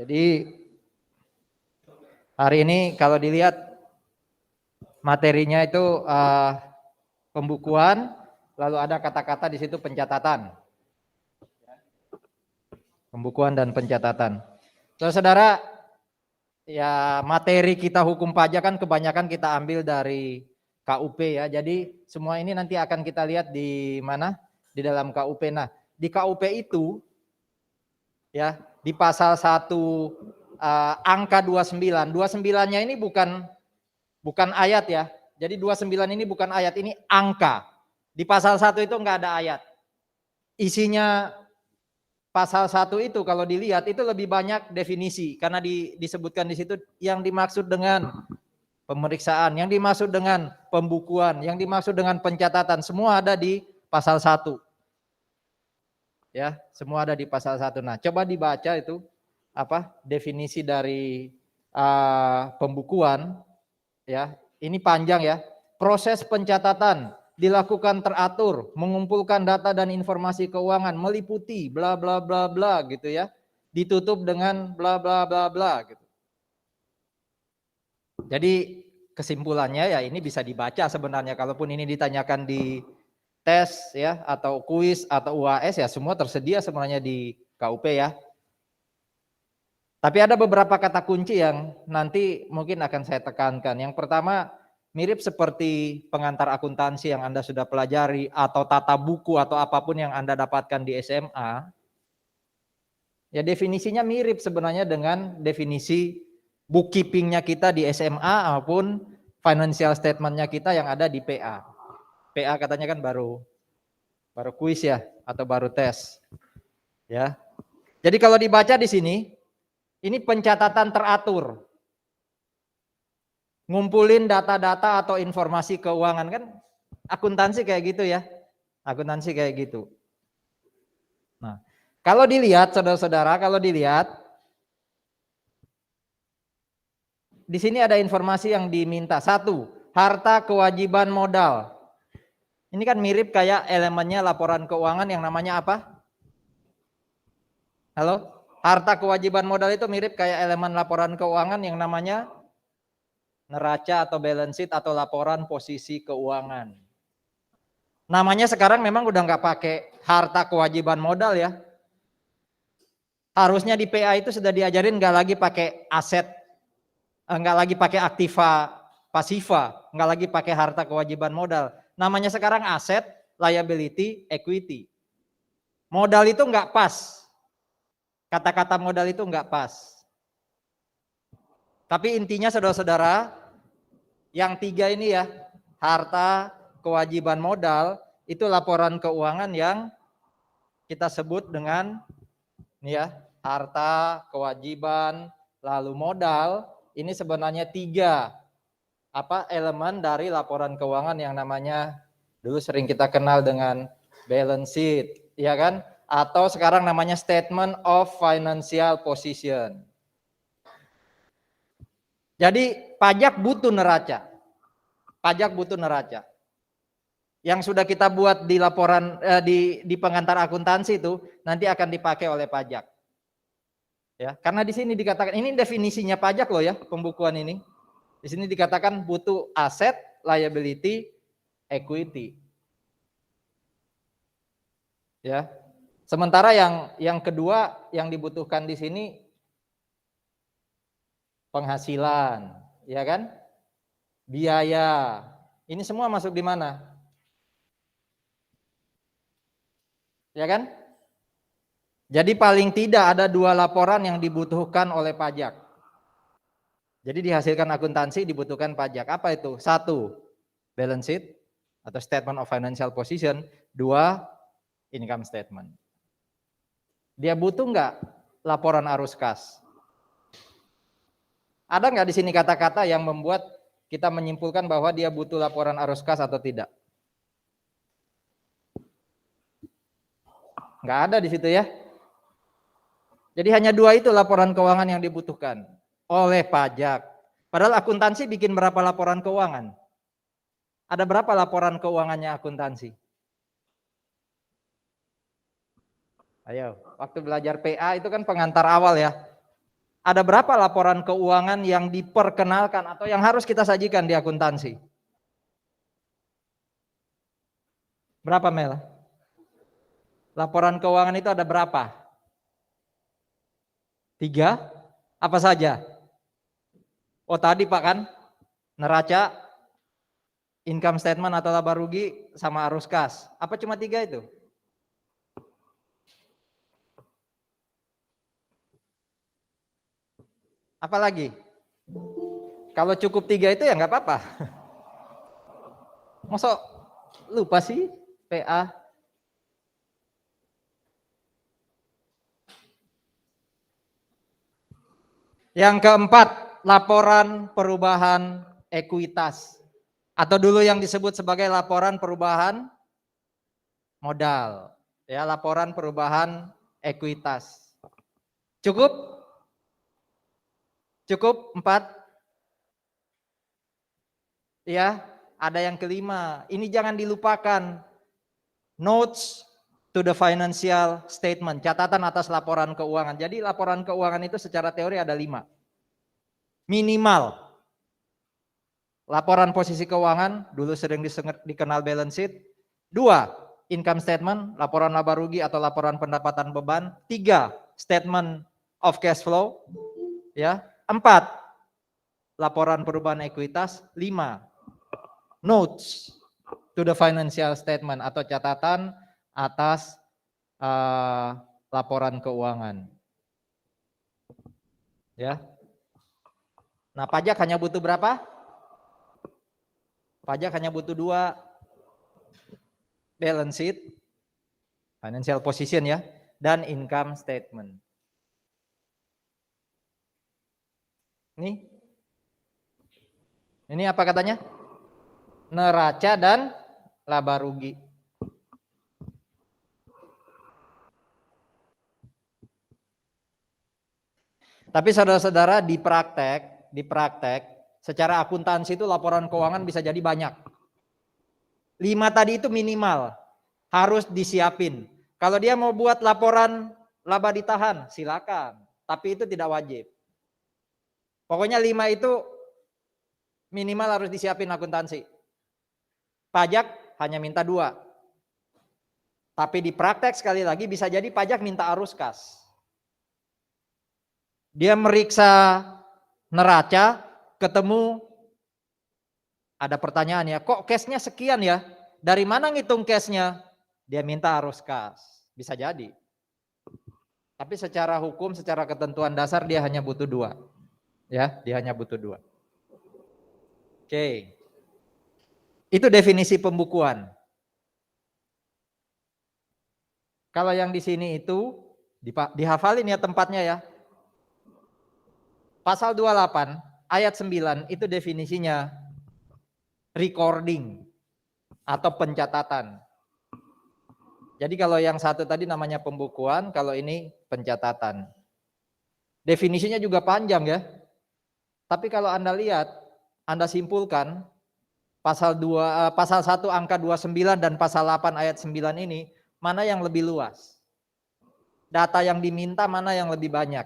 Jadi hari ini kalau dilihat materinya itu pembukuan, lalu ada kata-kata di situ pencatatan. Pembukuan dan pencatatan. Saudara, ya materi kita hukum pajak kan kebanyakan kita ambil dari KUP ya. Jadi semua ini nanti akan kita lihat di mana? Di dalam KUP. Nah, di KUP itu ya, di pasal 1 angka 29. 29-nya ini bukan ayat ya. Jadi 29 ini bukan ayat, ini angka. Di pasal 1 itu enggak ada ayat. Isinya pasal 1 itu kalau dilihat itu lebih banyak definisi karena disebutkan di situ yang dimaksud dengan pemeriksaan, yang dimaksud dengan pembukuan, yang dimaksud dengan pencatatan, semua ada di pasal 1. Ya, semua ada di pasal 1. Nah, coba dibaca itu apa definisi dari pembukuan ya. Ini panjang ya. Proses pencatatan dilakukan teratur, mengumpulkan data dan informasi keuangan meliputi bla bla bla bla gitu ya. Ditutup dengan bla bla bla bla gitu. Jadi kesimpulannya ya ini bisa dibaca sebenarnya, kalaupun ini ditanyakan di tes ya atau kuis atau UAS ya semua tersedia sebenarnya di KUP ya. Tapi ada beberapa kata kunci yang nanti mungkin akan saya tekankan. Yang pertama, mirip seperti pengantar akuntansi yang Anda sudah pelajari atau tata buku atau apapun yang Anda dapatkan di SMA. Ya definisinya mirip sebenarnya dengan definisi bookkeeping-nya kita di SMA maupun financial statement-nya kita yang ada di PA. PA katanya kan baru kuis ya atau baru tes. Ya. Jadi kalau dibaca di sini ini pencatatan teratur. Ngumpulin data-data atau informasi keuangan kan akuntansi kayak gitu ya. Akuntansi kayak gitu. Nah, kalau dilihat saudara-saudara, kalau dilihat di sini ada informasi yang diminta. 1, harta kewajiban modal. Ini kan mirip kayak elemennya laporan keuangan yang namanya apa? Halo? Harta kewajiban modal itu mirip kayak elemen laporan keuangan yang namanya neraca atau balance sheet atau laporan posisi keuangan. Namanya sekarang memang udah nggak pakai harta kewajiban modal ya. Harusnya di PA itu sudah diajarin nggak lagi pakai aset, nggak lagi pakai aktiva pasiva, nggak lagi pakai harta kewajiban modal. Namanya sekarang aset, liability, equity. Modal itu nggak pas. Kata-kata modal itu nggak pas. Tapi intinya saudara-saudara, yang 3 ini ya, harta, kewajiban modal, itu laporan keuangan yang kita sebut dengan ini ya, harta, kewajiban, lalu modal. Ini sebenarnya 3 elemen dari laporan keuangan yang namanya dulu sering kita kenal dengan balance sheet, ya kan? Atau sekarang namanya statement of financial position. Jadi pajak butuh neraca. Pajak butuh neraca. Yang sudah kita buat di laporan di pengantar akuntansi itu nanti akan dipakai oleh pajak. Ya, karena di sini dikatakan ini definisinya pajak loh ya, pembukuan ini. Di sini dikatakan butuh aset, liability, equity. Ya. Sementara yang kedua yang dibutuhkan di sini penghasilan, ya kan? Biaya. Ini semua masuk di mana? Ya kan? Jadi paling tidak ada 2 laporan yang dibutuhkan oleh pajak. Jadi dihasilkan akuntansi dibutuhkan pajak. Apa itu? 1, balance sheet atau statement of financial position. 2, income statement. Dia butuh nggak laporan arus kas? Ada nggak di sini kata-kata yang membuat kita menyimpulkan bahwa dia butuh laporan arus kas atau tidak? Nggak ada di situ ya. Jadi hanya 2 itu laporan keuangan yang dibutuhkan oleh pajak. Padahal akuntansi bikin berapa laporan keuangan? Ada berapa laporan keuangannya akuntansi? Ayo, waktu belajar PA itu kan pengantar awal ya. Ada berapa laporan keuangan yang diperkenalkan atau yang harus kita sajikan di akuntansi? Berapa, Mel? Laporan keuangan itu ada berapa? 3? Apa saja? Oh tadi Pak kan, neraca, income statement atau laba rugi, sama arus kas. Apa cuma 3 itu? Apa lagi? Kalau cukup 3 itu ya nggak apa-apa. Masa lupa sih PA? Yang keempat, laporan perubahan ekuitas. Atau dulu yang disebut sebagai laporan perubahan modal. Ya, laporan perubahan ekuitas. Cukup? Cukup 4? Ya, ada yang kelima. Ini jangan dilupakan. Notes to the financial statement. Catatan atas laporan keuangan. Jadi laporan keuangan itu secara teori ada 5. Minimal. Laporan posisi keuangan, dulu sering dikenal balance sheet. 2, income statement, laporan laba rugi atau laporan pendapatan beban. 3, statement of cash flow. Ya. 4, laporan perubahan ekuitas. 5, notes to the financial statement atau catatan atas laporan keuangan. Ya. Nah, pajak hanya butuh berapa? Pajak hanya butuh 2, balance sheet, financial position ya, dan income statement. Ini apa katanya? Neraca dan laba rugi. Tapi saudara-saudara di praktek, secara akuntansi itu laporan keuangan bisa jadi banyak. 5 tadi itu minimal, harus disiapin. Kalau dia mau buat laporan laba ditahan, silakan. Tapi itu tidak wajib. Pokoknya 5 itu minimal harus disiapin akuntansi. Pajak hanya minta 2. Tapi di praktek sekali lagi bisa jadi pajak minta arus kas. Dia meriksa neraca, ketemu ada pertanyaan ya, kok cashnya sekian ya? Dari mana ngitung cashnya? Dia minta arus kas. Bisa jadi. Tapi secara hukum, secara ketentuan dasar dia hanya butuh 2. Ya, dia hanya butuh 2. Oke. Itu definisi pembukuan. Kalau yang di sini itu dihafalin ya tempatnya ya. Pasal 28 ayat 9 itu definisinya recording atau pencatatan. Jadi kalau yang satu tadi namanya pembukuan, kalau ini pencatatan. Definisinya juga panjang ya. Tapi kalau Anda lihat, Anda simpulkan pasal 1 angka 29 dan pasal 8 ayat 9 ini mana yang lebih luas? Data yang diminta mana yang lebih banyak?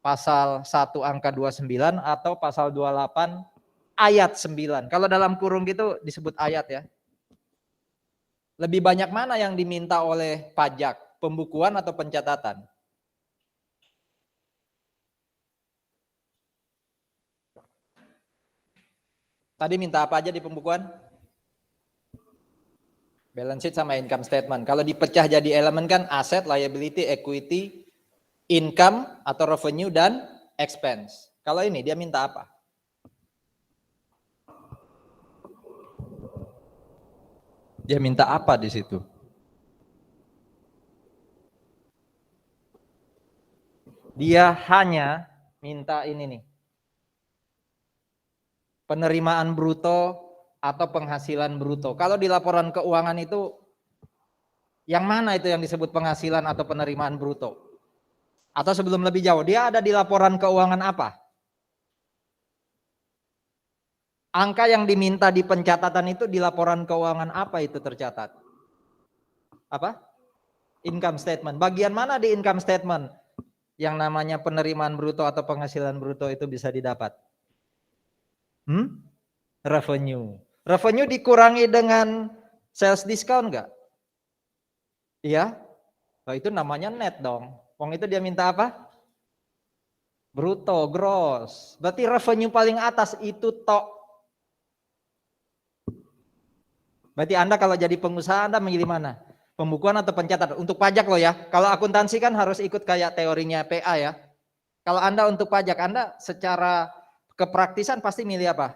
Pasal 1 angka 29 atau pasal 28 ayat 9. Kalau dalam kurung gitu disebut ayat ya. Lebih banyak mana yang diminta oleh pajak? Pembukuan atau pencatatan? Tadi minta apa aja di pembukuan? Balance sheet sama income statement. Kalau dipecah jadi elemen kan aset, liability, equity, income atau revenue dan expense. Kalau ini dia minta apa? Dia minta apa di situ? Dia hanya minta ini nih. Penerimaan bruto atau penghasilan bruto. Kalau di laporan keuangan itu yang mana itu yang disebut penghasilan atau penerimaan bruto? Atau sebelum lebih jauh, dia ada di laporan keuangan apa? Angka yang diminta di pencatatan itu di laporan keuangan apa itu tercatat? Apa? Income statement. Bagian mana di income statement? yang namanya penerimaan bruto atau penghasilan bruto itu bisa didapat? Revenue. Revenue dikurangi dengan sales discount enggak? Iya? Oh, itu namanya net dong. Wong itu dia minta apa? Bruto, gross. Berarti revenue paling atas itu tok. Berarti Anda kalau jadi pengusaha Anda memilih mana? Pembukuan atau pencatatan? Untuk pajak loh ya. Kalau akuntansi kan harus ikut kayak teorinya PA ya. Kalau Anda untuk pajak, Anda secara kepraktisan pasti milih apa?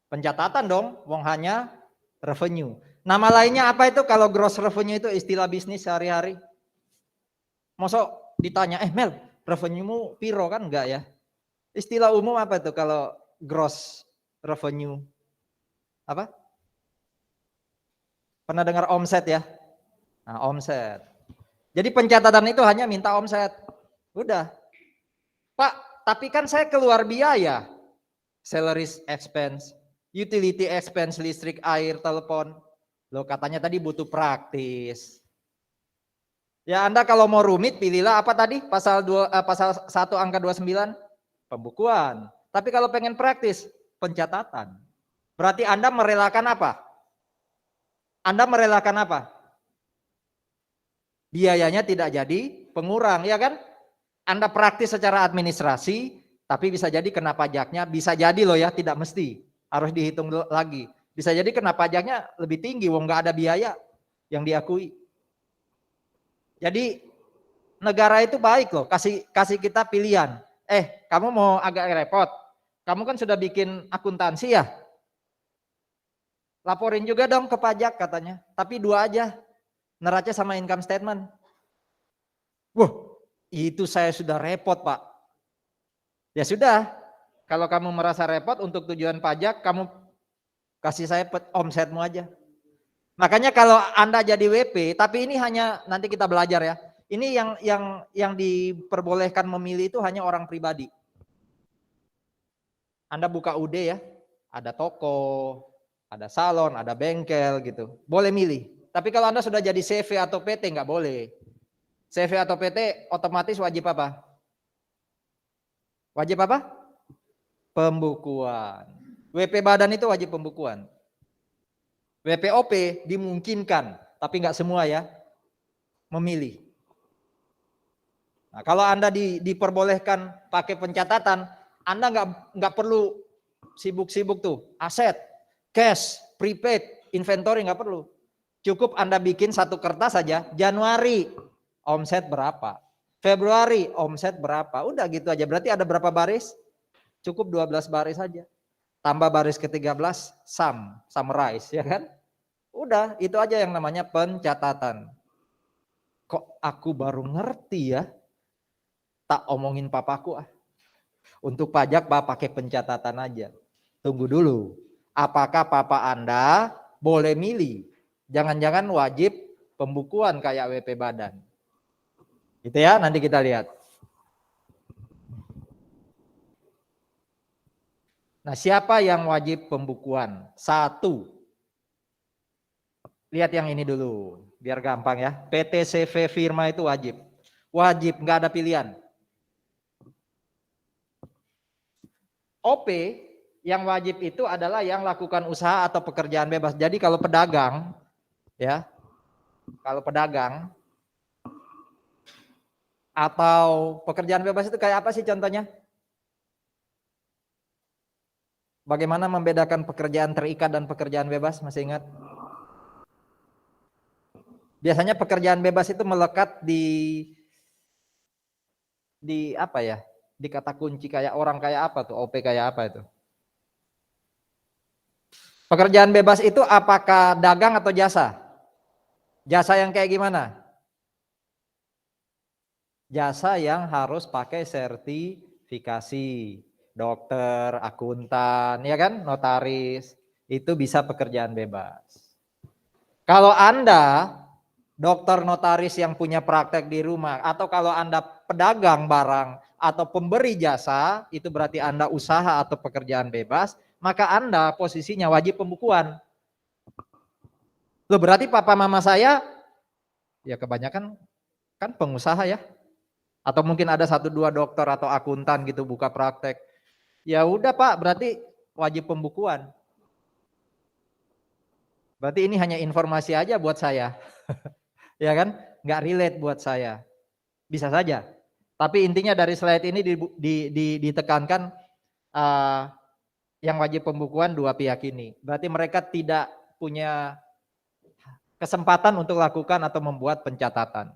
Pencatatan dong, wong hanya revenue. Nama lainnya apa itu kalau gross revenue itu istilah bisnis sehari-hari? Mosok ditanya, Mel, revenue-mu piro kan enggak ya? Istilah umum apa itu kalau gross revenue? Apa? Pernah dengar omset ya? Nah, omset. Jadi pencatatan itu hanya minta omset. Udah. Pak, tapi kan saya keluar biaya. Salary expense, utility expense, listrik, air, telepon. Loh katanya tadi butuh praktis. Ya Anda kalau mau rumit pilihlah apa tadi? Pasal 1 angka 29 pembukuan. Tapi kalau pengen praktis pencatatan. Berarti Anda merelakan apa? Anda merelakan apa? Biayanya tidak jadi pengurang, ya kan? Anda praktis secara administrasi, tapi bisa jadi kena pajaknya, bisa jadi loh ya, tidak mesti. Harus dihitung lagi. Bisa jadi kena pajaknya lebih tinggi, wong nggak ada biaya yang diakui. Jadi negara itu baik loh, kasih kita pilihan. Kamu mau agak repot, kamu kan sudah bikin akuntansi ya, laporin juga dong ke pajak katanya, tapi 2 aja, neraca sama income statement. Wah, itu saya sudah repot Pak. Ya sudah, kalau kamu merasa repot untuk tujuan pajak, kamu kasih saya omsetmu aja. Makanya kalau Anda jadi WP, tapi ini hanya nanti kita belajar ya. Ini yang diperbolehkan memilih itu hanya orang pribadi. Anda buka UD ya, ada toko, ada salon, ada bengkel gitu. Boleh milih. Tapi kalau Anda sudah jadi CV atau PT nggak boleh. CV atau PT otomatis wajib apa? Wajib apa? Pembukuan. WP badan itu wajib pembukuan. WPOP dimungkinkan, tapi nggak semua ya, memilih. Nah, kalau Anda diperbolehkan pakai pencatatan, Anda nggak perlu sibuk-sibuk tuh, aset, cash, prepaid, inventory nggak perlu. Cukup Anda bikin satu kertas saja, Januari omset berapa, Februari omset berapa, udah gitu aja. Berarti ada berapa baris? Cukup 12 baris saja. Tambah baris ke-13, summarize, ya kan? Udah, itu aja yang namanya pencatatan. Kok aku baru ngerti ya? Tak omongin papaku ah. Untuk pajak Pak pakai pencatatan aja. Tunggu dulu. Apakah papa Anda boleh milih? Jangan-jangan wajib pembukuan kayak WP badan. Gitu ya, nanti kita lihat. Nah, siapa yang wajib pembukuan? 1. Lihat yang ini dulu, biar gampang ya. PT CV firma itu wajib. Wajib, nggak ada pilihan. OP yang wajib itu adalah yang lakukan usaha atau pekerjaan bebas. Jadi kalau pedagang, ya, kalau pedagang atau pekerjaan bebas itu kayak apa sih contohnya? Bagaimana membedakan pekerjaan terikat dan pekerjaan bebas? Masih ingat? Biasanya pekerjaan bebas itu melekat di apa ya? Di kata kunci kayak orang kayak apa tuh? OP kayak apa itu? Pekerjaan bebas itu apakah dagang atau jasa? Jasa yang kayak gimana? Jasa yang harus pakai sertifikasi. Dokter, akuntan, ya kan? Notaris. Itu bisa pekerjaan bebas. Kalau Anda dokter notaris yang punya praktek di rumah, atau kalau Anda pedagang barang atau pemberi jasa, itu berarti Anda usaha atau pekerjaan bebas, maka Anda posisinya wajib pembukuan. Loh berarti papa mama saya, ya kebanyakan kan pengusaha ya, Atau mungkin ada 1-2 dokter atau akuntan gitu buka praktek. Ya udah Pak, berarti wajib pembukuan. Berarti ini hanya informasi aja buat saya. Ya kan? Nggak relate buat saya. Bisa saja. Tapi intinya dari slide ini ditekankan yang wajib pembukuan 2 pihak ini. Berarti mereka tidak punya kesempatan untuk lakukan atau membuat pencatatan.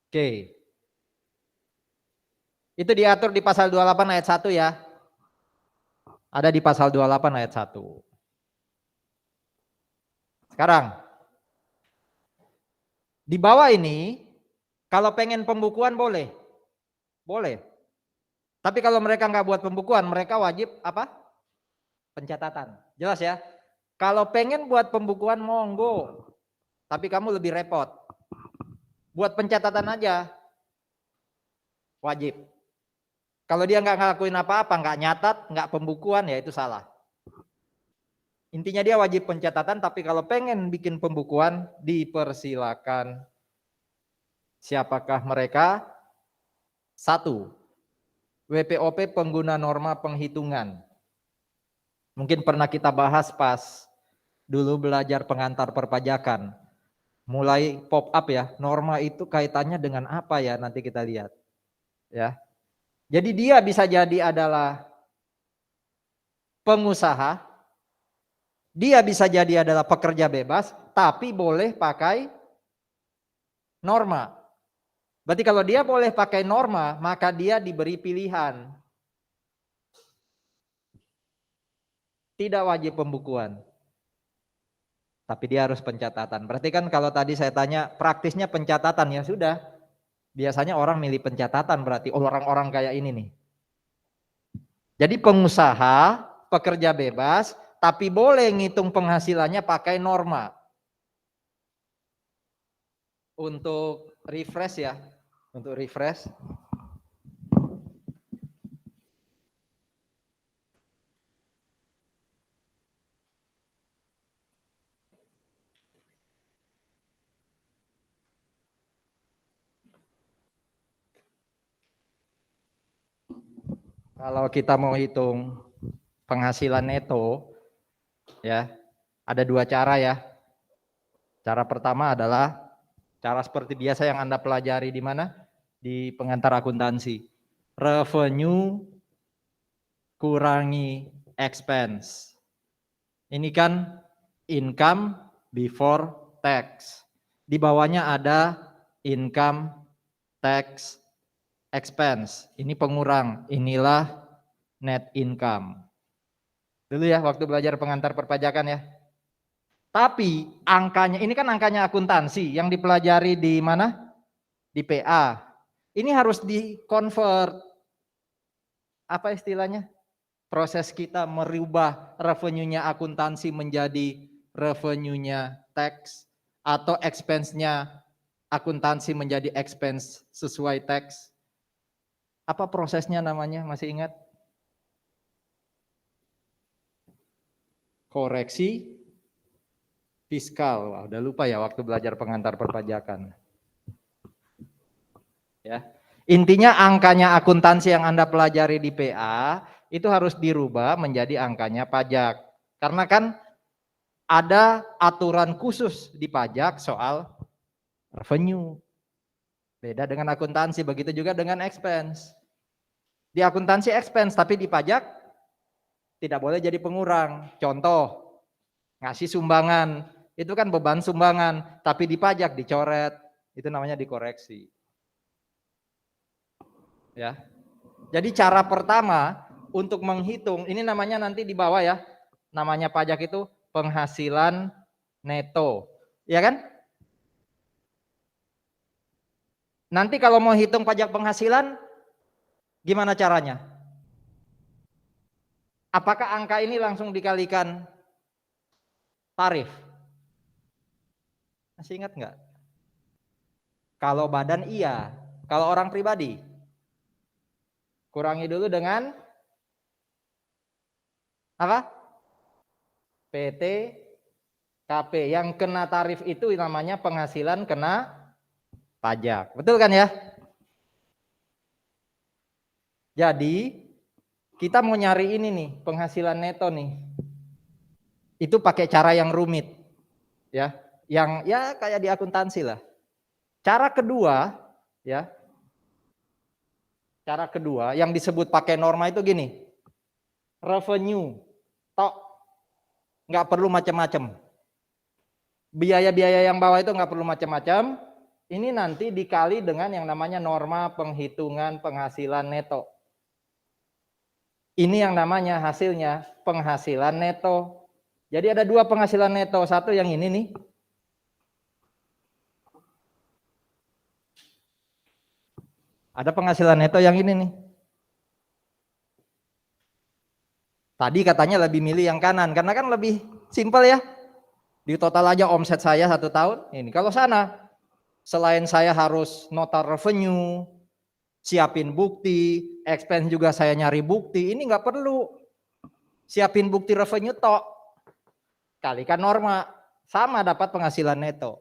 Oke. Itu diatur di pasal 28 ayat 1 ya. Ada di pasal 28 ayat 1. Sekarang, di bawah ini, kalau pengen pembukuan boleh. Boleh. Tapi kalau mereka nggak buat pembukuan, mereka wajib apa? Pencatatan. Jelas ya? Kalau pengen buat pembukuan, monggo. Tapi kamu lebih repot. Buat pencatatan aja. Wajib. Kalau dia nggak ngelakuin apa-apa, nggak nyatat, nggak pembukuan, ya itu salah. Intinya dia wajib pencatatan, tapi kalau pengen bikin pembukuan, dipersilakan. Siapakah mereka? 1. WPOP pengguna norma penghitungan. Mungkin pernah kita bahas pas dulu belajar pengantar perpajakan. Mulai pop up ya, norma itu kaitannya dengan apa ya, nanti kita lihat. Ya. Jadi dia bisa jadi adalah pengusaha, dia bisa jadi adalah pekerja bebas, tapi boleh pakai norma. Berarti kalau dia boleh pakai norma, maka dia diberi pilihan. Tidak wajib pembukuan. Tapi dia harus pencatatan. Berarti kan kalau tadi saya tanya praktisnya pencatatan, ya sudah. Biasanya orang milih pencatatan, berarti orang-orang kayak ini nih. Jadi pengusaha, pekerja bebas, tapi boleh ngitung penghasilannya pakai norma. Untuk refresh ya, untuk refresh. Kalau kita mau hitung penghasilan neto, ya ada 2 cara ya. Cara pertama adalah cara seperti biasa yang Anda pelajari di mana? Di pengantar akuntansi. Revenue kurangi expense. Ini kan income before tax. Di bawahnya ada income tax expense. Ini pengurang. Inilah net income. Dulu ya waktu belajar pengantar perpajakan ya. Tapi angkanya, ini kan angkanya akuntansi yang dipelajari di mana? Di PA. Ini harus di-convert. Apa istilahnya? Proses kita merubah revenue-nya akuntansi menjadi revenue-nya tax atau expense-nya akuntansi menjadi expense sesuai tax. Apa prosesnya namanya? Masih ingat? Koreksi fiskal. Wah, udah lupa ya waktu belajar pengantar perpajakan. Ya. Intinya angkanya akuntansi yang Anda pelajari di PA itu harus dirubah menjadi angkanya pajak. Karena kan ada aturan khusus di pajak soal revenue. Beda dengan akuntansi, begitu juga dengan expense. Di akuntansi expense, tapi di pajak tidak boleh jadi pengurang. Contoh, ngasih sumbangan, itu kan beban sumbangan, tapi di pajak dicoret, itu namanya dikoreksi. Ya. Jadi cara pertama untuk menghitung, ini namanya nanti di bawah ya, namanya pajak itu penghasilan neto, ya kan? Nanti kalau mau hitung pajak penghasilan, gimana caranya? Apakah angka ini langsung dikalikan tarif? Masih ingat nggak? Kalau badan iya, kalau orang pribadi kurangi dulu dengan apa? PT KP. Yang kena tarif itu namanya penghasilan kena pajak. Betul kan ya? Jadi kita mau nyari ini nih, penghasilan neto nih. Itu pakai cara yang rumit. Ya, yang ya kayak di akuntansi lah. Cara kedua, ya. Cara kedua yang disebut pakai norma itu gini. Revenue tok, nggak perlu macam-macam. Biaya-biaya yang bawah itu nggak perlu macam-macam. Ini nanti dikali dengan yang namanya norma penghitungan penghasilan neto. Ini yang namanya hasilnya penghasilan neto. Jadi ada dua penghasilan neto, satu yang ini nih. Ada penghasilan neto yang ini nih. Tadi katanya lebih milih yang kanan, karena kan lebih simpel ya. Di total aja omset saya 1 tahun, ini. Kalau sana, selain saya harus nota revenue, siapin bukti, expense juga saya nyari bukti, ini nggak perlu. Siapin bukti revenue tok, kalikan norma, sama dapat penghasilan neto.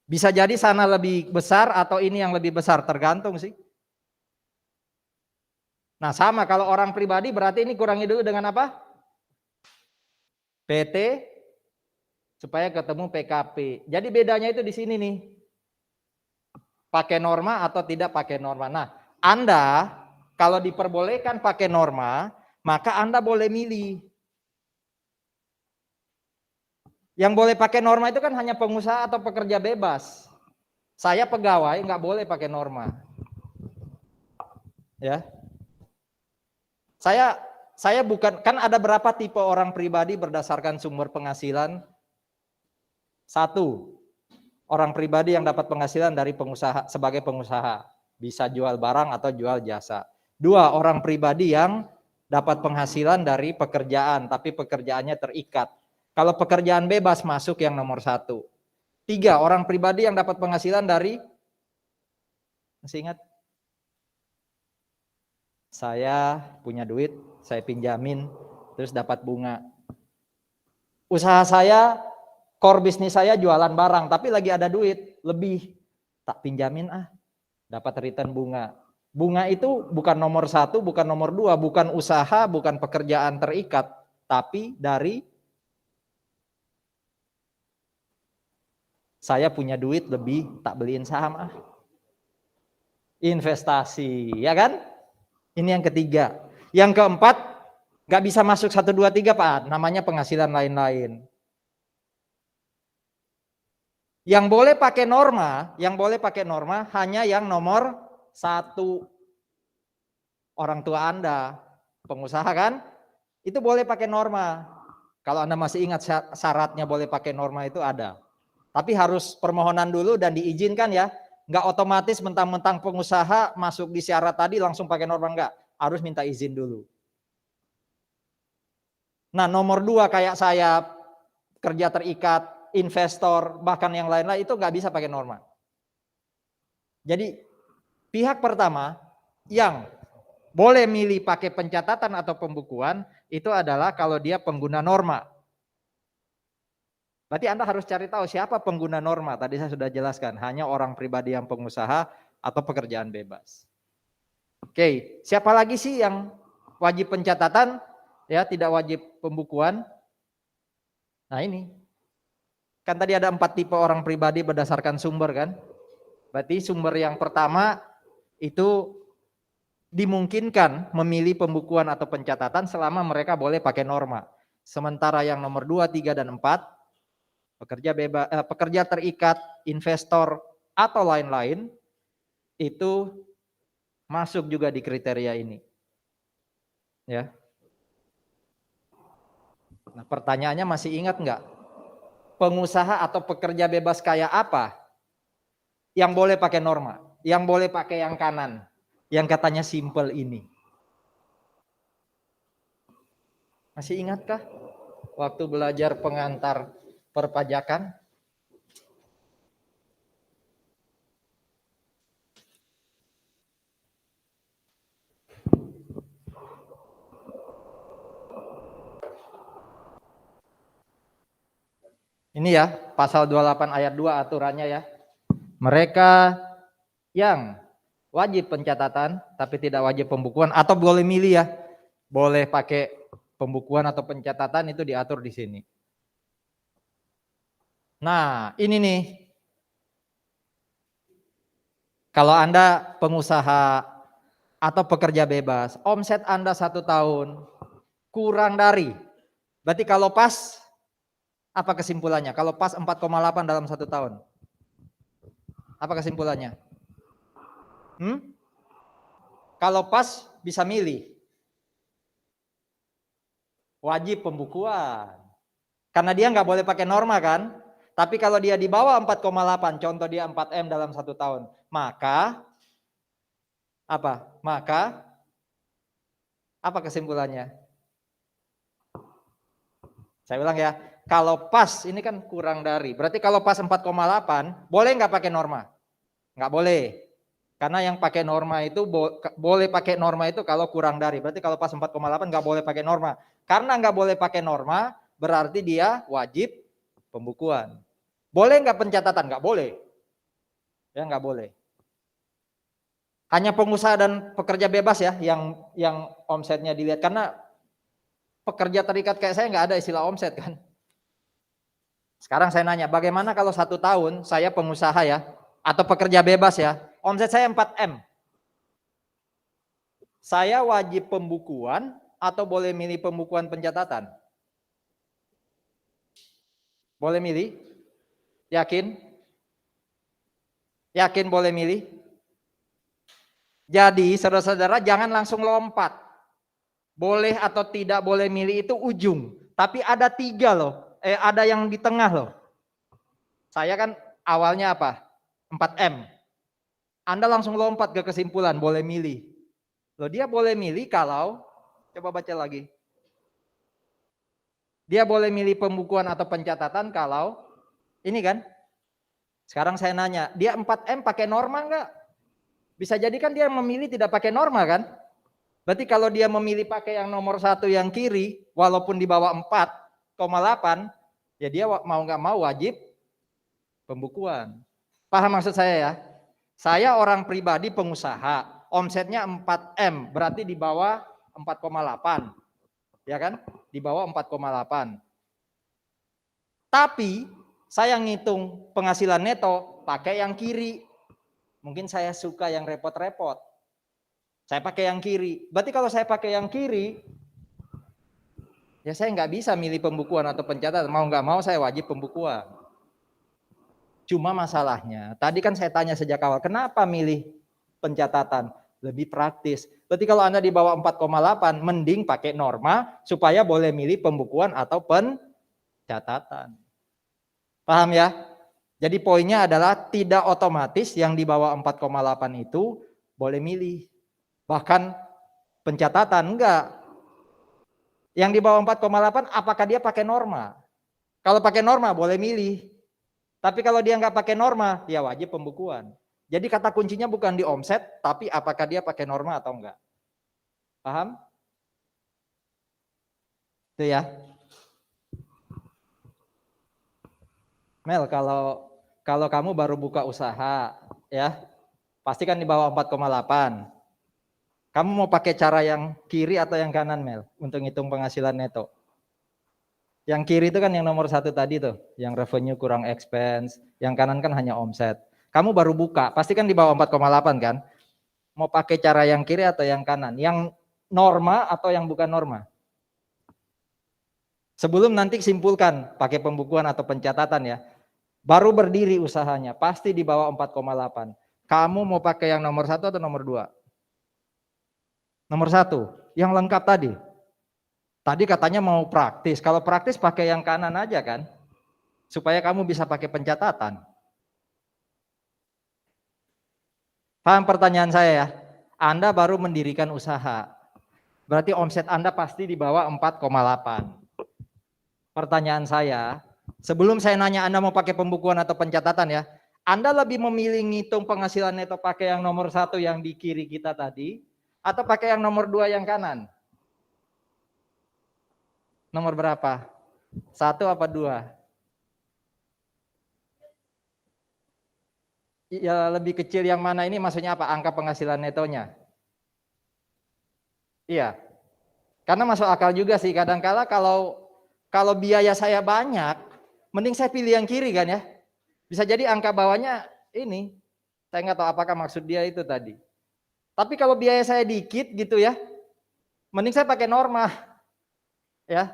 Bisa jadi sana lebih besar atau ini yang lebih besar, tergantung sih. Nah sama kalau orang pribadi berarti ini kurangi dulu dengan apa? PT supaya ketemu PKP. Jadi bedanya itu di sini nih. Pakai norma atau tidak pakai norma. Nah, Anda kalau diperbolehkan pakai norma, maka Anda boleh milih. Yang boleh pakai norma itu kan hanya pengusaha atau pekerja bebas. Saya pegawai nggak boleh pakai norma. Ya. Saya bukan, kan ada berapa tipe orang pribadi berdasarkan sumber penghasilan? 1, orang pribadi yang dapat penghasilan dari pengusaha sebagai pengusaha, bisa jual barang atau jual jasa. 2, orang pribadi yang dapat penghasilan dari pekerjaan tapi pekerjaannya terikat. Kalau pekerjaan bebas masuk yang nomor 1. 3, orang pribadi yang dapat penghasilan dari, masih ingat? Saya punya duit, saya pinjamin, terus dapat bunga. Usaha saya, core bisnis saya jualan barang, tapi lagi ada duit lebih, tak pinjamin dapat return bunga. Bunga itu bukan nomor 1, bukan nomor 2, bukan usaha, bukan pekerjaan terikat, tapi dari saya punya duit lebih, tak beliin saham investasi, ya kan? Ini yang ketiga. Yang keempat, nggak bisa masuk 1, 2, 3 Pak, namanya penghasilan lain-lain. Yang boleh pakai norma hanya yang nomor 1. Orang tua Anda, pengusaha kan, itu boleh pakai norma. Kalau Anda masih ingat syaratnya boleh pakai norma itu ada. Tapi harus permohonan dulu dan diizinkan ya. Nggak otomatis mentang-mentang pengusaha masuk di syarat tadi langsung pakai norma, enggak. Harus minta izin dulu. Nah nomor 2 kayak saya, kerja terikat, investor, bahkan yang lain-lain itu nggak bisa pakai norma. Jadi pihak pertama yang boleh milih pakai pencatatan atau pembukuan itu adalah kalau dia pengguna norma. Berarti Anda harus cari tahu siapa pengguna norma. Tadi saya sudah jelaskan, hanya orang pribadi yang pengusaha atau pekerjaan bebas. Oke, siapa lagi sih yang wajib pencatatan, ya tidak wajib pembukuan? Nah ini, kan tadi ada 4 tipe orang pribadi berdasarkan sumber kan? Berarti sumber yang pertama itu dimungkinkan memilih pembukuan atau pencatatan selama mereka boleh pakai norma. Sementara yang nomor 2, 3, dan 4, pekerja terikat, investor, atau lain-lain, itu masuk juga di kriteria ini. Ya. Nah, pertanyaannya masih ingat nggak? Pengusaha atau pekerja bebas kayak apa yang boleh pakai norma? Yang boleh pakai yang kanan? Yang katanya simple ini. Masih ingatkah waktu belajar pengantar perpajakan? Ini ya, pasal 28 ayat 2 aturannya ya. Mereka yang wajib pencatatan tapi tidak wajib pembukuan, atau boleh milih ya. Boleh pakai pembukuan atau pencatatan, itu diatur di sini. Nah, ini nih. Kalau Anda pengusaha atau pekerja bebas, omset Anda 1 tahun kurang dari, berarti kalau pas, apa kesimpulannya? Kalau pas 4,8 dalam 1 tahun, apa kesimpulannya? Kalau pas bisa milih, wajib pembukuan, karena dia nggak boleh pakai norma kan. Tapi kalau dia di bawah 4,8, contoh dia 4M dalam 1 tahun, maka apa? Apa kesimpulannya? Saya bilang ya, kalau pas ini kan kurang dari, berarti kalau pas 4,8 boleh nggak pakai norma? Nggak boleh. Karena yang pakai norma itu boleh pakai norma itu kalau kurang dari. Berarti kalau pas 4,8 nggak boleh pakai norma. Karena nggak boleh pakai norma, berarti dia wajib pembukuan. Boleh nggak pencatatan? Nggak boleh. Ya nggak boleh. Hanya pengusaha dan pekerja bebas ya yang omsetnya dilihat. Karena pekerja terikat kayak saya nggak ada istilah omset kan. Sekarang saya nanya, bagaimana kalau 1 tahun saya pengusaha ya, atau pekerja bebas ya, omset saya 4M. Saya wajib pembukuan atau boleh milih pembukuan pencatatan? Boleh milih? Yakin? Yakin boleh milih? Jadi saudara-saudara jangan langsung lompat. Boleh atau tidak boleh milih itu ujung. Tapi ada 3 loh. Ada yang di tengah loh. Saya kan awalnya apa? 4M. Anda langsung lompat ke kesimpulan boleh milih. Loh, dia boleh milih kalau, coba baca lagi. Dia boleh milih pembukuan atau pencatatan kalau, ini kan. Sekarang saya nanya, dia 4M pakai norma enggak? Bisa jadi kan dia memilih tidak pakai norma kan? Berarti kalau dia memilih pakai yang nomor 1 yang kiri, walaupun di bawah 4,8, ya dia mau nggak mau wajib pembukuan. Paham maksud saya ya? Saya orang pribadi pengusaha, omsetnya 4M, berarti di bawah 4,8. Ya kan? Di bawah 4,8. Tapi saya ngitung penghasilan neto pakai yang kiri. Mungkin saya suka yang repot-repot. Saya pakai yang kiri. Berarti kalau saya pakai yang kiri, ya saya nggak bisa milih pembukuan atau pencatatan. Mau nggak mau saya wajib pembukuan. Cuma masalahnya, tadi kan saya tanya sejak awal, kenapa milih pencatatan? Lebih praktis. Berarti kalau Anda di bawah 4,8, mending pakai norma supaya boleh milih pembukuan atau pencatatan. Paham ya? Jadi poinnya adalah tidak otomatis yang di bawah 4,8 itu boleh milih. Bahkan pencatatan enggak. Yang di bawah 4,8 apakah dia pakai norma? Kalau pakai norma boleh milih. Tapi kalau dia nggak pakai norma, dia wajib pembukuan. Jadi kata kuncinya bukan di omset, tapi apakah dia pakai norma atau enggak. Paham? Itu ya. Mel, kalau kamu baru buka usaha, ya, pasti kan di bawah 4,8. Kamu mau pakai cara yang kiri atau yang kanan, Mel, untuk ngitung penghasilan neto? Yang kiri itu kan yang nomor 1 tadi tuh, yang revenue kurang expense, yang kanan kan hanya omset. Kamu baru buka, pasti kan di bawah 4,8 kan? Mau pakai cara yang kiri atau yang kanan? Yang norma atau yang bukan norma? Sebelum nanti simpulkan pakai pembukuan atau pencatatan ya. Baru berdiri usahanya, pasti di bawah 4,8. Kamu mau pakai yang nomor 1 atau nomor 2? Nomor 1, yang lengkap tadi. Tadi katanya mau praktis. Kalau praktis pakai yang kanan aja kan. Supaya kamu bisa pakai pencatatan. Paham pertanyaan saya ya? Anda baru mendirikan usaha. Berarti omset Anda pasti di bawah 4,8. Pertanyaan saya, sebelum saya nanya Anda mau pakai pembukuan atau pencatatan ya, Anda lebih memilih ngitung penghasilan neto pakai yang nomor 1 yang di kiri kita tadi, atau pakai yang nomor 2 yang kanan? Nomor berapa? 1 apa 2? Ya lebih kecil yang mana ini maksudnya apa? Angka penghasilan netonya. Iya. Karena masuk akal juga sih, kadang-kala kalau biaya saya banyak, mending saya pilih yang kiri kan ya. Bisa jadi angka bawahnya ini, saya nggak tahu apakah maksud dia itu tadi. Tapi kalau biaya saya dikit gitu ya, mending saya pakai norma ya.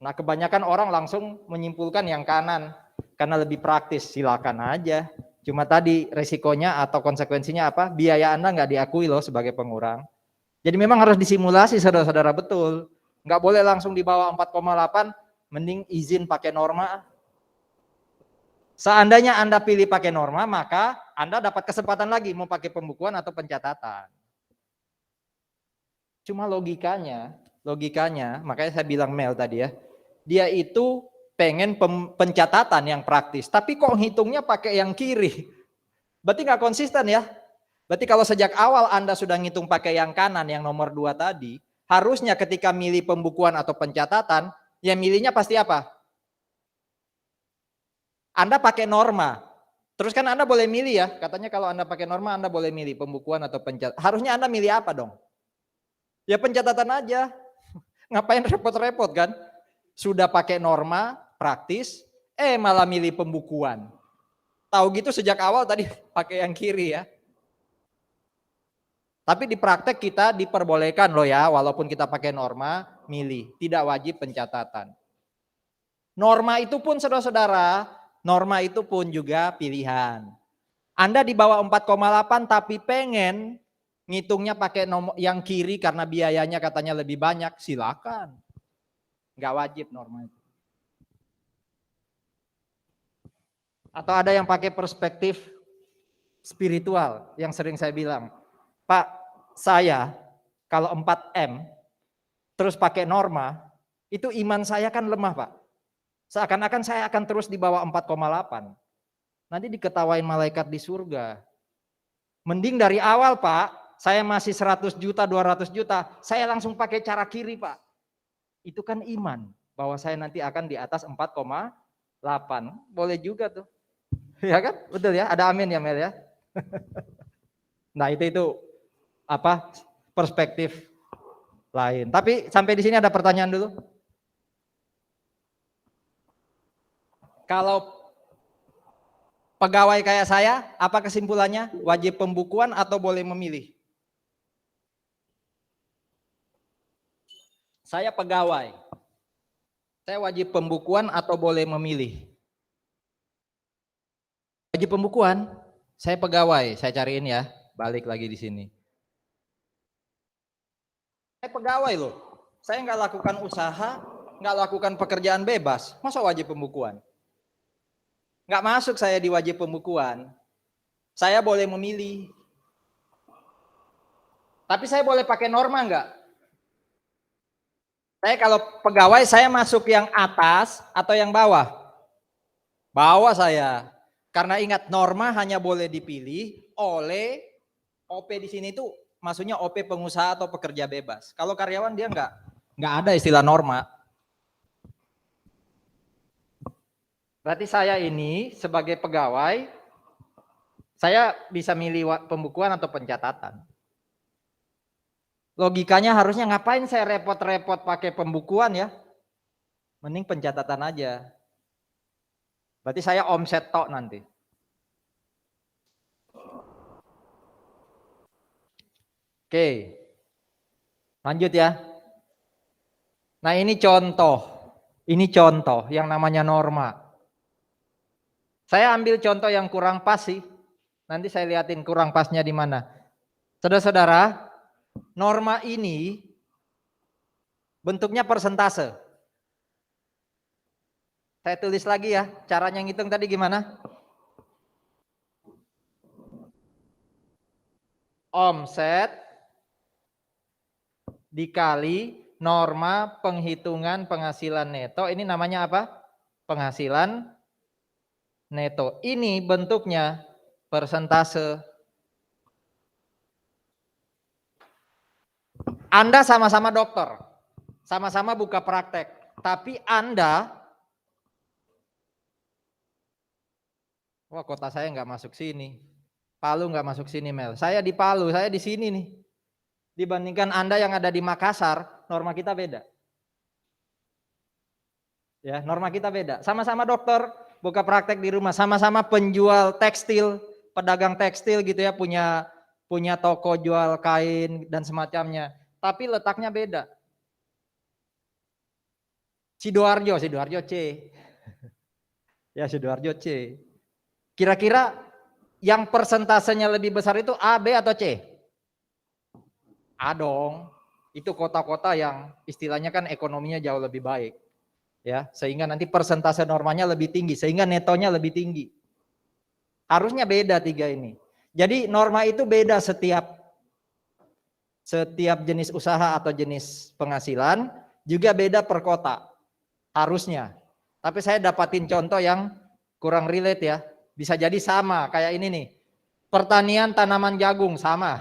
Nah kebanyakan orang langsung menyimpulkan yang kanan, karena lebih praktis, silakan aja. Cuma tadi resikonya atau konsekuensinya apa? Biaya Anda nggak diakui loh sebagai pengurang. Jadi memang harus disimulasi saudara-saudara, betul. Nggak boleh langsung di bawah 4,8, mending izin pakai norma. Seandainya Anda pilih pakai norma, maka Anda dapat kesempatan lagi mau pakai pembukuan atau pencatatan. Cuma logikanya, makanya saya bilang Mel tadi ya, dia itu pengen pencatatan yang praktis, tapi kok ngitungnya pakai yang kiri. Berarti nggak konsisten ya. Berarti kalau sejak awal Anda sudah ngitung pakai yang kanan, yang nomor 2 tadi, harusnya ketika milih pembukuan atau pencatatan, ya milihnya pasti apa? Anda pakai norma. Terus kan Anda boleh milih ya, katanya kalau Anda pakai norma Anda boleh milih pembukuan atau pencatatan. Harusnya Anda milih apa dong? Ya pencatatan aja. Ngapain repot-repot kan? Sudah pakai norma, praktis, malah milih pembukuan. Tahu gitu sejak awal tadi pakai yang kiri ya. Tapi di praktek kita diperbolehkan loh ya, walaupun kita pakai norma, milih. Tidak wajib pencatatan. Norma itu pun saudara-saudara, norma itu pun juga pilihan. Anda di bawah 4,8 tapi pengen ngitungnya pakai nomor yang kiri karena biayanya katanya lebih banyak, silakan. Nggak wajib norma itu. Atau ada yang pakai perspektif spiritual yang sering saya bilang, Pak, saya kalau 4M terus pakai norma, itu iman saya kan lemah Pak. Seakan-akan saya akan terus di bawah 4,8. Nanti diketawain malaikat di surga. Mending dari awal Pak, saya masih 100 juta, 200 juta, saya langsung pakai cara kiri Pak. Itu kan iman, bahwa saya nanti akan di atas 4,8. Boleh juga tuh. Ya kan? Betul ya? Ada amin ya Mel ya? Nah itu apa perspektif lain. Tapi sampai di sini ada pertanyaan dulu. Kalau pegawai kayak saya, apa kesimpulannya? Wajib pembukuan atau boleh memilih? Saya pegawai. Saya wajib pembukuan atau boleh memilih? Wajib pembukuan. Saya pegawai, saya cariin ya. Balik lagi di sini. Saya pegawai loh. Saya nggak lakukan usaha, nggak lakukan pekerjaan bebas. Masa wajib pembukuan? Nggak masuk saya di wajib pembukuan. Saya boleh memilih. Tapi saya boleh pakai norma nggak? Saya kalau pegawai saya masuk yang atas atau yang bawah? Bawah saya. Karena ingat norma hanya boleh dipilih oleh OP di sini tuh maksudnya OP pengusaha atau pekerja bebas. Kalau karyawan dia nggak ada istilah norma. Berarti saya ini sebagai pegawai saya bisa milih pembukuan atau pencatatan. Logikanya harusnya ngapain saya repot-repot pakai pembukuan ya? Mending pencatatan aja. Berarti saya omset tok nanti. Oke. Lanjut ya. Nah ini contoh. Ini contoh yang namanya norma. Saya ambil contoh yang kurang pas sih. Nanti saya liatin kurang pasnya di mana. Saudara-saudara, norma ini bentuknya persentase. Saya tulis lagi ya, caranya ngitung tadi gimana? Omset dikali norma penghitungan penghasilan neto. Ini namanya apa? Penghasilan neto. Ini bentuknya persentase. Anda sama-sama dokter, sama-sama buka praktek, tapi Anda Wah, kota saya nggak masuk sini. Palu nggak masuk sini, Mel. Saya di Palu, saya di sini nih. Dibandingkan Anda yang ada di Makassar, norma kita beda. Ya, norma kita beda. Sama-sama dokter, buka praktek di rumah, sama-sama penjual tekstil, pedagang tekstil gitu ya, punya toko jual kain dan semacamnya. Tapi letaknya beda. Sidoarjo C. Ya, Sidoarjo C. Kira-kira yang persentasenya lebih besar itu A, B atau C? A dong. Itu kota-kota yang istilahnya kan ekonominya jauh lebih baik. Ya, sehingga nanti persentase normanya lebih tinggi, sehingga netonya lebih tinggi. Harusnya beda tiga ini. Jadi norma itu beda setiap jenis usaha atau jenis penghasilan, juga beda per kota. Harusnya. Tapi saya dapatin contoh yang kurang relate ya. Bisa jadi sama kayak ini nih. Pertanian tanaman jagung sama.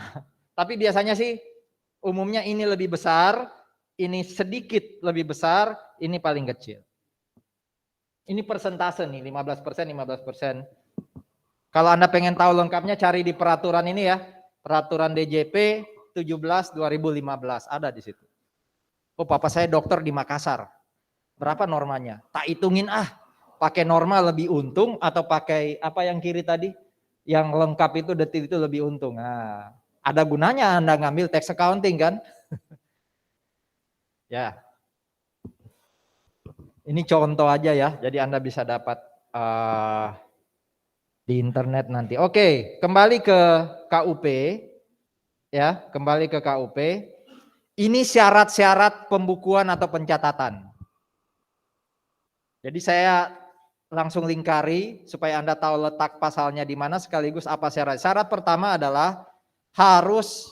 Tapi biasanya sih umumnya ini lebih besar, ini sedikit lebih besar, ini paling kecil. Ini persentase nih, 15%, 15%. Kalau Anda pengen tahu lengkapnya cari di peraturan ini ya. Peraturan DJP 17 2015 ada di situ. Oh, papa saya dokter di Makassar. Berapa normanya? Tak hitungin pakai norma lebih untung atau pakai apa yang kiri tadi? Yang lengkap itu detil itu lebih untung. Nah, ada gunanya Anda ngambil tax accounting kan? Ya. Ini contoh aja ya. Jadi Anda bisa dapat di internet nanti. Oke, kembali ke KUP. Ya, kembali ke KUP. Ini syarat-syarat pembukuan atau pencatatan. Jadi saya langsung lingkari supaya Anda tahu letak pasalnya di mana sekaligus apa syarat. Syarat pertama adalah harus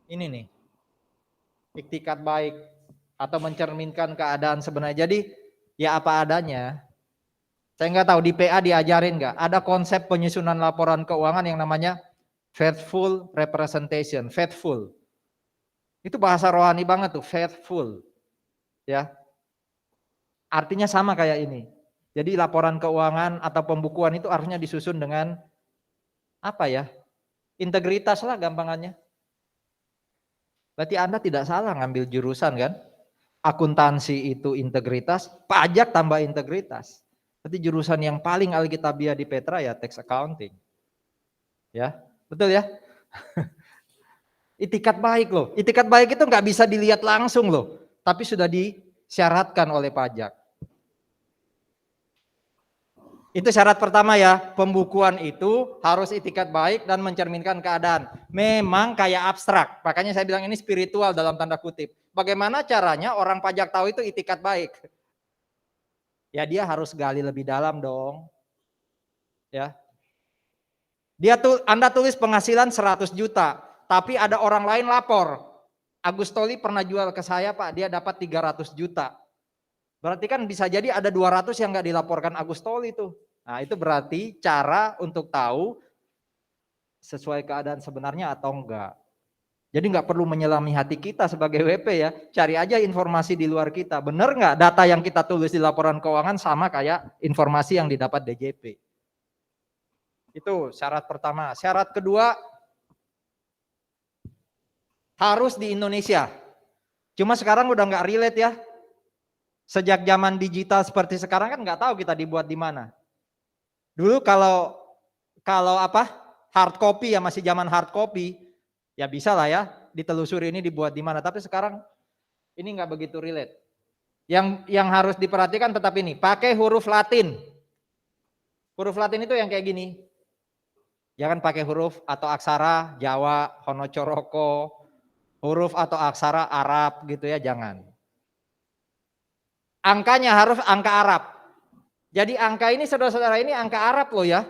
ini nih, iktikat baik atau mencerminkan keadaan sebenarnya. Jadi ya apa adanya. Saya nggak tahu di PA diajarin nggak. Ada konsep penyusunan laporan keuangan yang namanya faithful representation. Faithful. Itu bahasa rohani banget tuh, faithful. Ya. Artinya sama kayak ini. Jadi laporan keuangan atau pembukuan itu harusnya disusun dengan apa ya? Integritas lah gampangannya. Berarti Anda tidak salah ngambil jurusan kan? Akuntansi itu integritas, pajak tambah integritas. Berarti jurusan yang paling alkitabiah di Petra ya tax accounting. Ya, betul ya? Itikat baik loh. Itikat baik itu nggak bisa dilihat langsung loh, tapi sudah disyaratkan oleh pajak. Itu syarat pertama ya, pembukuan itu harus itikat baik dan mencerminkan keadaan. Memang kayak abstrak, makanya saya bilang ini spiritual dalam tanda kutip. Bagaimana caranya orang pajak tahu itu itikat baik? Ya dia harus gali lebih dalam dong. Ya. Anda tulis penghasilan 100 juta, tapi ada orang lain lapor. Agus Toli pernah jual ke saya Pak, dia dapat 300 juta. Berarti kan bisa jadi ada 200 yang nggak dilaporkan Agus Toli itu. Nah itu berarti cara untuk tahu sesuai keadaan sebenarnya atau enggak. Jadi nggak perlu menyelami hati kita sebagai WP ya. Cari aja informasi di luar kita. Benar nggak data yang kita tulis di laporan keuangan sama kayak informasi yang didapat DJP. Itu syarat pertama. Syarat kedua, harus di Indonesia. Cuma sekarang udah nggak relate ya. Sejak zaman digital seperti sekarang kan nggak tahu kita dibuat di mana. Dulu kalau hard copy ya masih zaman hard copy, ya bisa lah ya ditelusuri ini dibuat di mana. Tapi sekarang ini nggak begitu relate. Yang harus diperhatikan tetap ini, pakai huruf Latin. Huruf Latin itu yang kayak gini. Jangan pakai huruf atau aksara Jawa, Honocoroko, huruf atau aksara Arab gitu ya, jangan. Angkanya harus angka Arab. Jadi angka ini saudara-saudara ini angka Arab loh ya.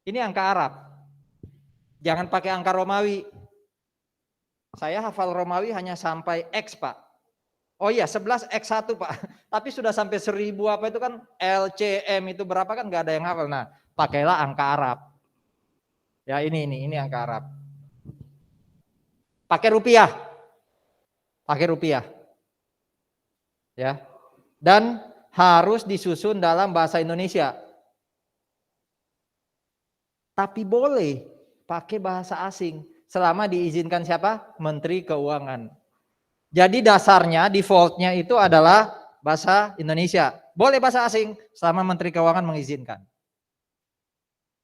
Ini angka Arab. Jangan pakai angka Romawi. Saya hafal Romawi hanya sampai X Pak. Oh iya 11 X1 Pak. Tapi sudah sampai 1000 apa itu kan LCM itu berapa kan nggak ada yang hafal. Nah pakailah angka Arab. Ya ini angka Arab. Pakai rupiah. Pakai rupiah. Ya. Dan harus disusun dalam bahasa Indonesia. Tapi boleh pakai bahasa asing selama diizinkan siapa? Menteri Keuangan. Jadi dasarnya defaultnya itu adalah bahasa Indonesia. Boleh bahasa asing selama Menteri Keuangan mengizinkan.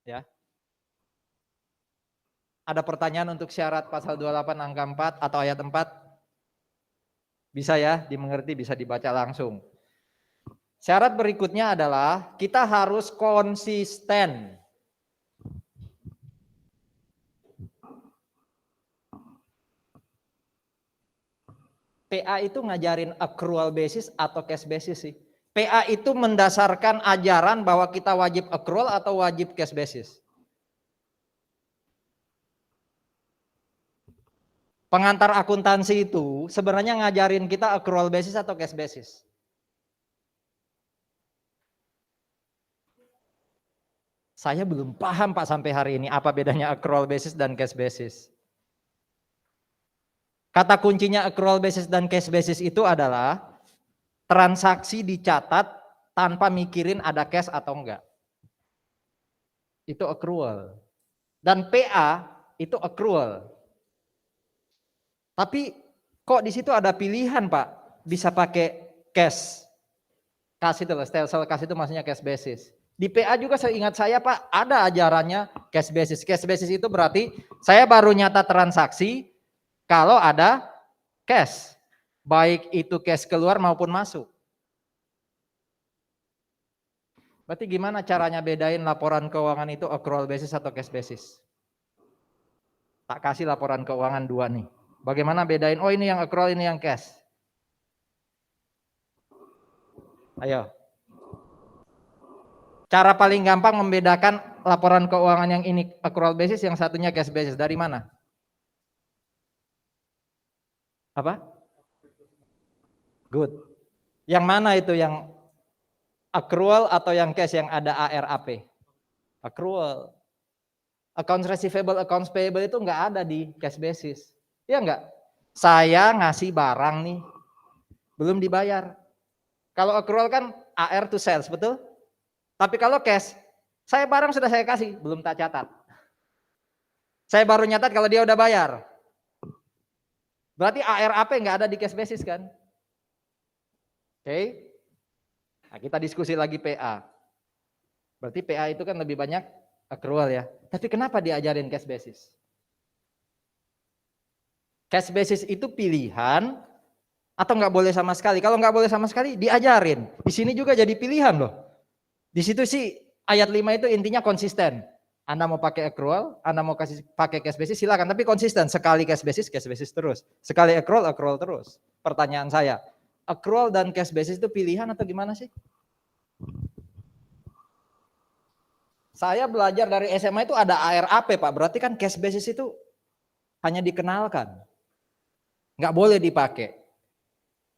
Ya. Ada pertanyaan untuk syarat pasal 28 angka 4 atau ayat 4? Bisa ya, dimengerti, bisa dibaca langsung. Syarat berikutnya adalah kita harus konsisten. PA itu ngajarin accrual basis atau cash basis sih? PA itu mendasarkan ajaran bahwa kita wajib accrual atau wajib cash basis? Pengantar akuntansi itu sebenarnya ngajarin kita accrual basis atau cash basis? Saya belum paham Pak sampai hari ini apa bedanya accrual basis dan cash basis. Kata kuncinya accrual basis dan cash basis itu adalah transaksi dicatat tanpa mikirin ada cash atau enggak. Itu accrual. Dan PA itu accrual. Tapi kok di situ ada pilihan Pak, bisa pakai cash. Cash itu loh, stelsel cash itu maksudnya cash basis. Di PA juga seingat saya Pak, ada ajarannya cash basis. Cash basis itu berarti saya baru nyata transaksi kalau ada cash. Baik itu cash keluar maupun masuk. Berarti gimana caranya bedain laporan keuangan itu accrual basis atau cash basis? Tak kasih laporan keuangan dua nih. Bagaimana bedain, oh ini yang accrual, ini yang cash. Ayo. Cara paling gampang membedakan laporan keuangan yang ini accrual basis, yang satunya cash basis. Dari mana? Apa? Good. Yang mana itu, yang accrual atau yang cash yang ada ARAP? Accrual. Accounts receivable, accounts payable itu enggak ada di cash basis. Iya enggak? Saya ngasih barang nih, belum dibayar. Kalau accrual kan AR to sales, betul? Tapi kalau cash, saya barang sudah saya kasih, belum tak catat. Saya baru nyatat kalau dia udah bayar. Berarti ARAP nggak ada di cash basis kan? Oke. Nah, kita diskusi lagi PA. Berarti PA itu kan lebih banyak accrual ya. Tapi kenapa diajarin cash basis? Cash basis itu pilihan atau nggak boleh sama sekali? Kalau nggak boleh sama sekali, diajarin. Di sini juga jadi pilihan loh. Di situ sih ayat 5 itu intinya konsisten. Anda mau pakai accrual, Anda mau pakai cash basis silakan, tapi konsisten. Sekali cash basis terus. Sekali accrual terus. Pertanyaan saya, accrual dan cash basis itu pilihan atau gimana sih? Saya belajar dari SMA itu ada ARAP Pak, berarti kan cash basis itu hanya dikenalkan. Nggak boleh dipakai.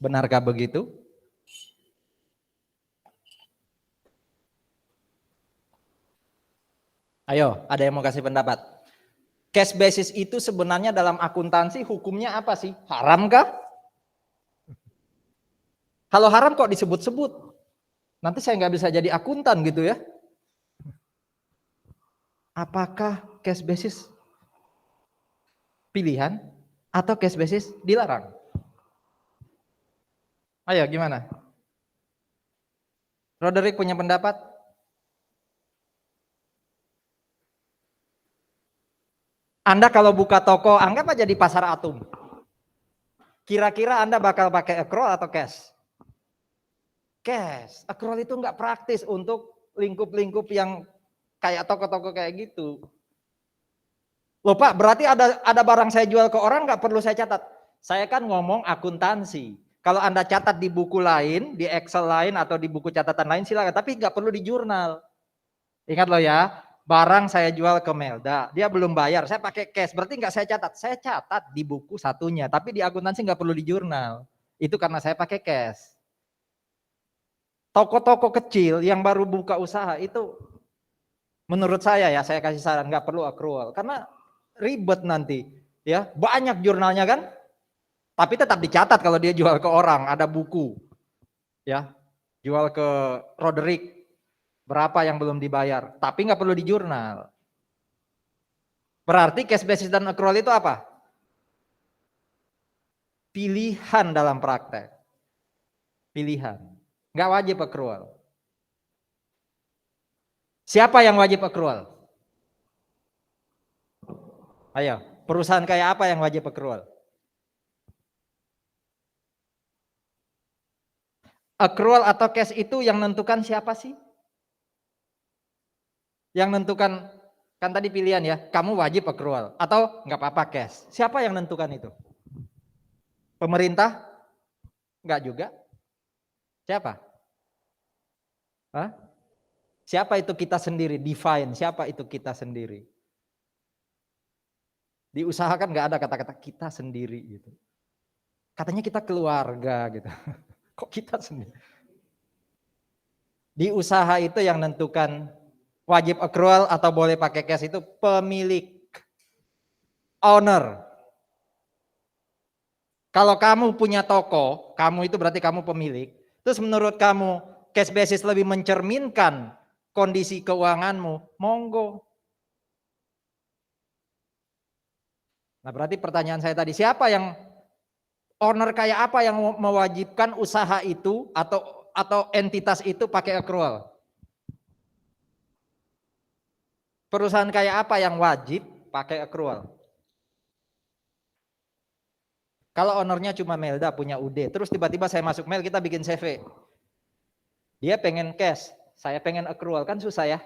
Benarkah begitu? Ayo, ada yang mau kasih pendapat? Cash basis itu sebenarnya dalam akuntansi hukumnya apa sih? Haram kah? Kalau haram kok disebut-sebut? Nanti saya nggak bisa jadi akuntan gitu ya. Apakah cash basis pilihan atau cash basis dilarang? Ayo gimana? Roderick punya pendapat? Anda kalau buka toko, anggap aja di Pasar Atum. Kira-kira Anda bakal pakai accrual atau cash? Cash. Accrual itu nggak praktis untuk lingkup-lingkup yang kayak toko-toko kayak gitu. Loh Pak, berarti ada barang saya jual ke orang nggak perlu saya catat. Saya kan ngomong akuntansi. Kalau Anda catat di buku lain, di Excel lain atau di buku catatan lain silakan, tapi nggak perlu di jurnal. Ingat loh ya, barang saya jual ke Melda, dia belum bayar, saya pakai cash, berarti nggak saya catat. Saya catat di buku satunya, tapi di akuntansi nggak perlu di jurnal. Itu karena saya pakai cash. Toko-toko kecil yang baru buka usaha itu, menurut saya ya, saya kasih saran nggak perlu accrual, karena ribet nanti, ya banyak jurnalnya kan, tapi tetap dicatat kalau dia jual ke orang, ada buku, ya jual ke Roderick berapa yang belum dibayar, tapi nggak perlu di jurnal. Berarti cash basis dan accrual itu apa? Pilihan dalam praktek. Pilihan. Nggak wajib accrual. Siapa yang wajib accrual? Ayo, perusahaan kayak apa yang wajib accrual? Accrual atau cash itu yang menentukan siapa sih? Yang menentukan, kan tadi pilihan ya, kamu wajib accrual atau nggak apa-apa cash. Siapa yang menentukan itu? Pemerintah? Nggak juga. Siapa? Hah? Siapa itu kita sendiri? Define, siapa itu kita sendiri? Diusahakan nggak ada kata-kata kita sendiri gitu. Katanya kita keluarga gitu. Kok kita sendiri? Di usaha itu yang menentukan wajib accrual atau boleh pakai cash itu pemilik, owner. Kalau kamu punya toko, kamu itu berarti kamu pemilik. Terus menurut kamu cash basis lebih mencerminkan kondisi keuanganmu, monggo. Nah berarti pertanyaan saya tadi, siapa yang owner kayak apa yang mewajibkan usaha itu atau entitas itu pakai accrual? Perusahaan kayak apa yang wajib pakai accrual? Kalau ownernya cuma Melda punya UD, terus tiba-tiba saya masuk mail, kita bikin CV. Dia pengen cash, saya pengen accrual, kan susah ya.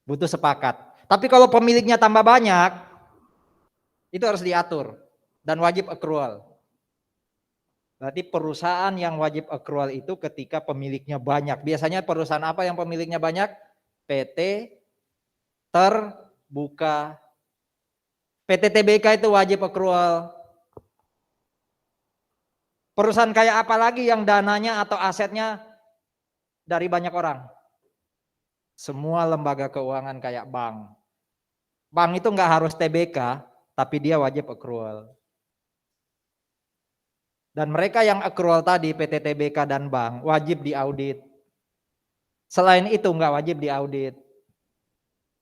Butuh sepakat. Tapi kalau pemiliknya tambah banyak, itu harus diatur dan wajib accrual. Berarti perusahaan yang wajib accrual itu ketika pemiliknya banyak. Biasanya perusahaan apa yang pemiliknya banyak? PT terbuka. PT TBK itu wajib accrual. Perusahaan kayak apa lagi yang dananya atau asetnya dari banyak orang? Semua lembaga keuangan kayak bank. Bank itu nggak harus TBK, tapi dia wajib accrual. Dan mereka yang accrual tadi, PT TBK dan bank, wajib diaudit. Selain itu nggak wajib diaudit.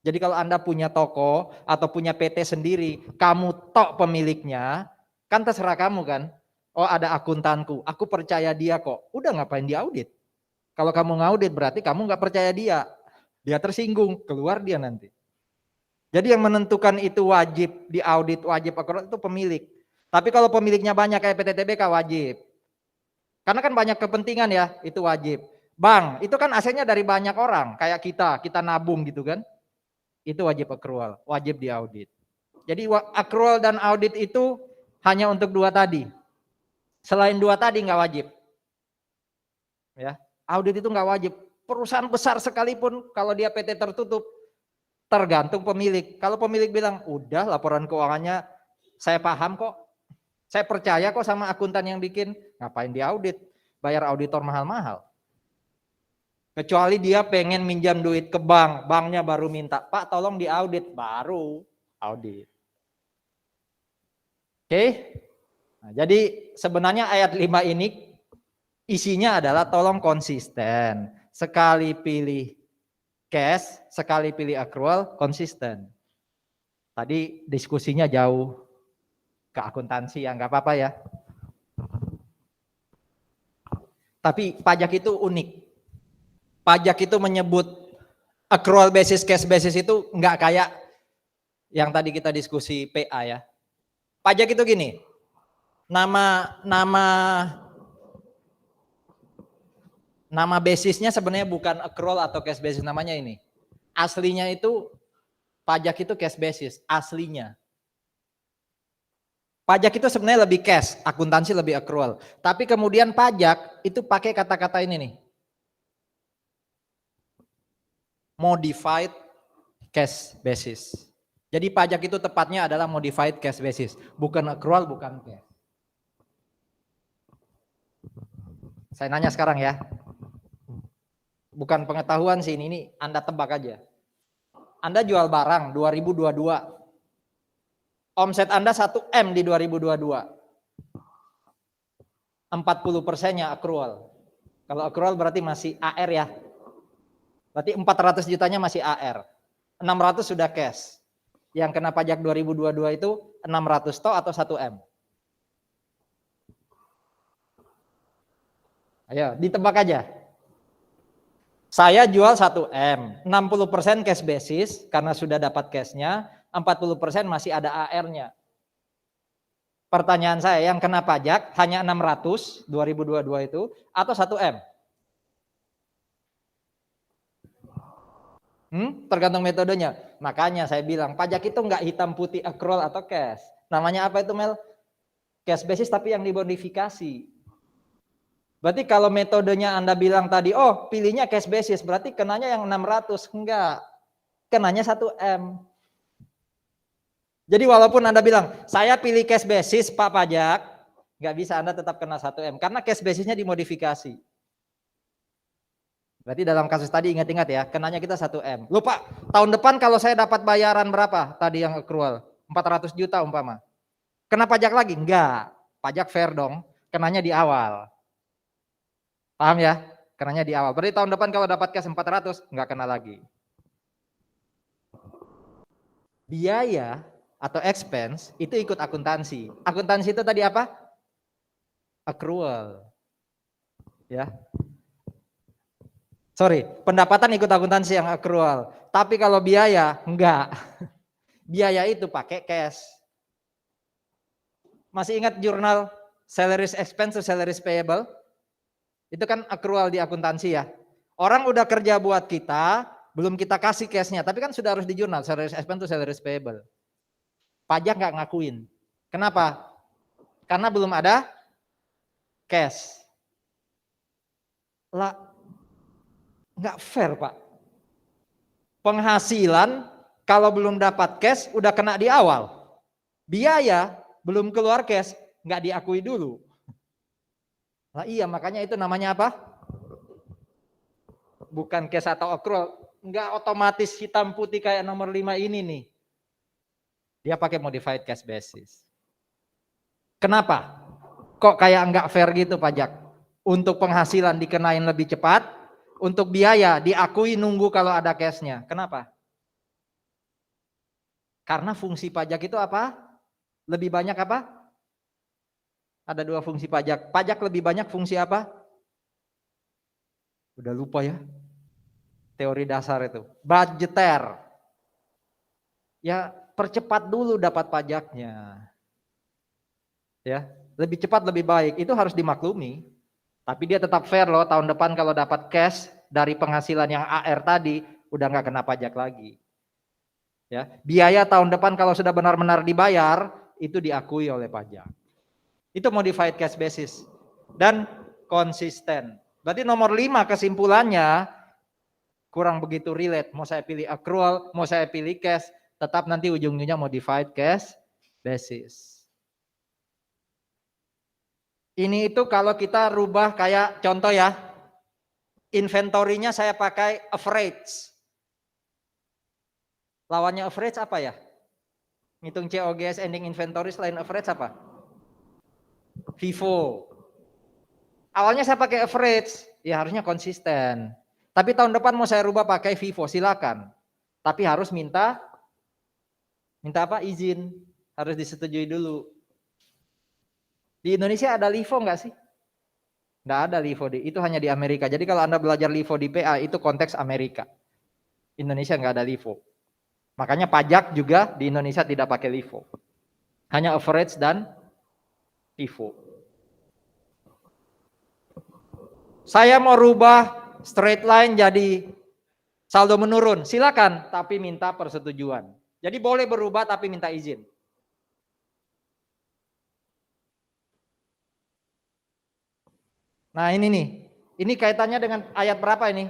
Jadi kalau Anda punya toko atau punya PT sendiri, kamu tok pemiliknya, kan terserah kamu kan. Oh ada akuntanku, aku percaya dia kok. Udah ngapain diaudit? Kalau kamu ngaudit berarti kamu nggak percaya dia. Dia tersinggung, keluar dia nanti. Jadi yang menentukan itu wajib diaudit, wajib accrual itu pemilik. Tapi kalau pemiliknya banyak kayak PT TBK wajib. Karena kan banyak kepentingan ya, itu wajib. Bank, itu kan asetnya dari banyak orang, kayak kita nabung gitu kan. Itu wajib accrual, wajib diaudit. Jadi accrual dan audit itu hanya untuk dua tadi. Selain dua tadi nggak wajib. Ya, audit itu nggak wajib. Perusahaan besar sekalipun kalau dia PT tertutup, tergantung pemilik. Kalau pemilik bilang, udah laporan keuangannya saya paham kok, saya percaya kok sama akuntan yang bikin, ngapain diaudit? Bayar auditor mahal-mahal. Kecuali dia pengen minjam duit ke bank, banknya baru minta, Pak tolong diaudit, baru audit. Oke? Nah, jadi sebenarnya ayat 5 ini isinya adalah tolong konsisten. Sekali pilih cash, sekali pilih accrual, konsisten. Tadi diskusinya jauh ke akuntansi ya, nggak apa-apa ya. Tapi pajak itu unik. Pajak itu menyebut accrual basis, cash basis itu nggak kayak yang tadi kita diskusi PA ya. Pajak itu gini, nama basisnya sebenarnya bukan accrual atau cash basis, namanya ini. Aslinya itu pajak itu cash basis, aslinya. Pajak itu sebenarnya lebih cash, akuntansi lebih accrual. Tapi kemudian pajak itu pakai kata-kata ini nih. Modified cash basis. Jadi pajak itu tepatnya adalah modified cash basis, bukan accrual, bukan cash. Saya nanya sekarang ya. Bukan pengetahuan sih ini Anda tebak aja. Anda jual barang 2022. Omset Anda 1M di 2022. 40%-nya accrual. Kalau accrual berarti masih AR ya. Berarti 400 jutanya masih AR. 600 sudah cash. Yang kena pajak 2022 itu 600 to atau 1 M? Ayo, ditebak aja. Saya jual 1 M, 60% cash basis karena sudah dapat cashnya, 40% masih ada AR-nya. Pertanyaan saya, yang kena pajak hanya 600 2022 itu atau 1 M? Tergantung metodenya. Makanya saya bilang pajak itu nggak hitam putih accrual atau cash. Namanya apa itu, Mel? Cash basis tapi yang dimodifikasi. Berarti kalau metodenya Anda bilang tadi, oh pilihnya cash basis, berarti kenanya yang 600. Enggak, kenanya 1 M. Jadi walaupun Anda bilang, saya pilih cash basis Pak Pajak, nggak bisa, Anda tetap kena 1 M. Karena cash basisnya dimodifikasi. Berarti dalam kasus tadi ingat-ingat ya, kenanya kita 1 M. Loh Pak, tahun depan kalau saya dapat bayaran berapa tadi yang accrual? 400 juta umpama. Kena pajak lagi? Enggak, pajak fair dong, kenanya di awal. Paham ya? Kenanya di awal. Berarti tahun depan kalau dapat cash 400, nggak kena lagi. Biaya atau expense itu ikut akuntansi. Akuntansi itu tadi apa? Accrual. Ya. Sorry, pendapatan ikut akuntansi yang accrual. Tapi kalau biaya, enggak. Biaya itu pakai cash. Masih ingat jurnal salaries expense to salaries payable? Itu kan accrual di akuntansi ya. Orang udah kerja buat kita, belum kita kasih cashnya, tapi kan sudah harus di jurnal salaries expense to salaries payable. Pajak nggak ngakuin. Kenapa? Karena belum ada cash. Lah, nggak fair Pak. Penghasilan kalau belum dapat cash udah kena di awal. Biaya belum keluar cash nggak diakui dulu. Nah iya, makanya itu namanya apa? Bukan cash atau accrual, nggak otomatis hitam putih kayak nomor 5 ini nih. Dia pakai modified cash basis. Kenapa? Kok kayak nggak fair gitu pajak? Untuk penghasilan dikenain lebih cepat, untuk biaya diakui nunggu kalau ada cashnya. Kenapa? Karena fungsi pajak itu apa? Lebih banyak apa? Ada 2 fungsi pajak. Pajak lebih banyak fungsi apa? Udah lupa ya. Teori dasar itu. Budgeter. Ya, percepat dulu dapat pajaknya. Ya, lebih cepat lebih baik. Itu harus dimaklumi. Tapi dia tetap fair loh, tahun depan kalau dapat cash dari penghasilan yang AR tadi udah nggak kena pajak lagi. Ya, biaya tahun depan kalau sudah benar-benar dibayar itu diakui oleh pajak. Itu modified cash basis dan konsisten. Berarti nomor 5 kesimpulannya kurang begitu relate. Mau saya pilih accrual, mau saya pilih cash, tetap nanti ujung-ujungnya modified cash basis. Ini itu kalau kita rubah kayak contoh ya, inventory-nya saya pakai average. Lawannya average apa ya? Ngitung COGS ending inventory selain average apa? FIFO. Awalnya saya pakai average, ya harusnya konsisten. Tapi tahun depan mau saya rubah pakai FIFO, silakan. Tapi harus minta apa? Izin. Harus disetujui dulu. Di Indonesia ada LIFO nggak sih? Nggak ada LIFO, itu hanya di Amerika. Jadi kalau Anda belajar LIFO di PA itu konteks Amerika. Indonesia nggak ada LIFO. Makanya pajak juga di Indonesia tidak pakai LIFO. Hanya average dan FIFO. Saya mau rubah straight line jadi saldo menurun, silakan, tapi minta persetujuan. Jadi boleh berubah tapi minta izin. Nah ini nih, ini kaitannya dengan ayat berapa ini?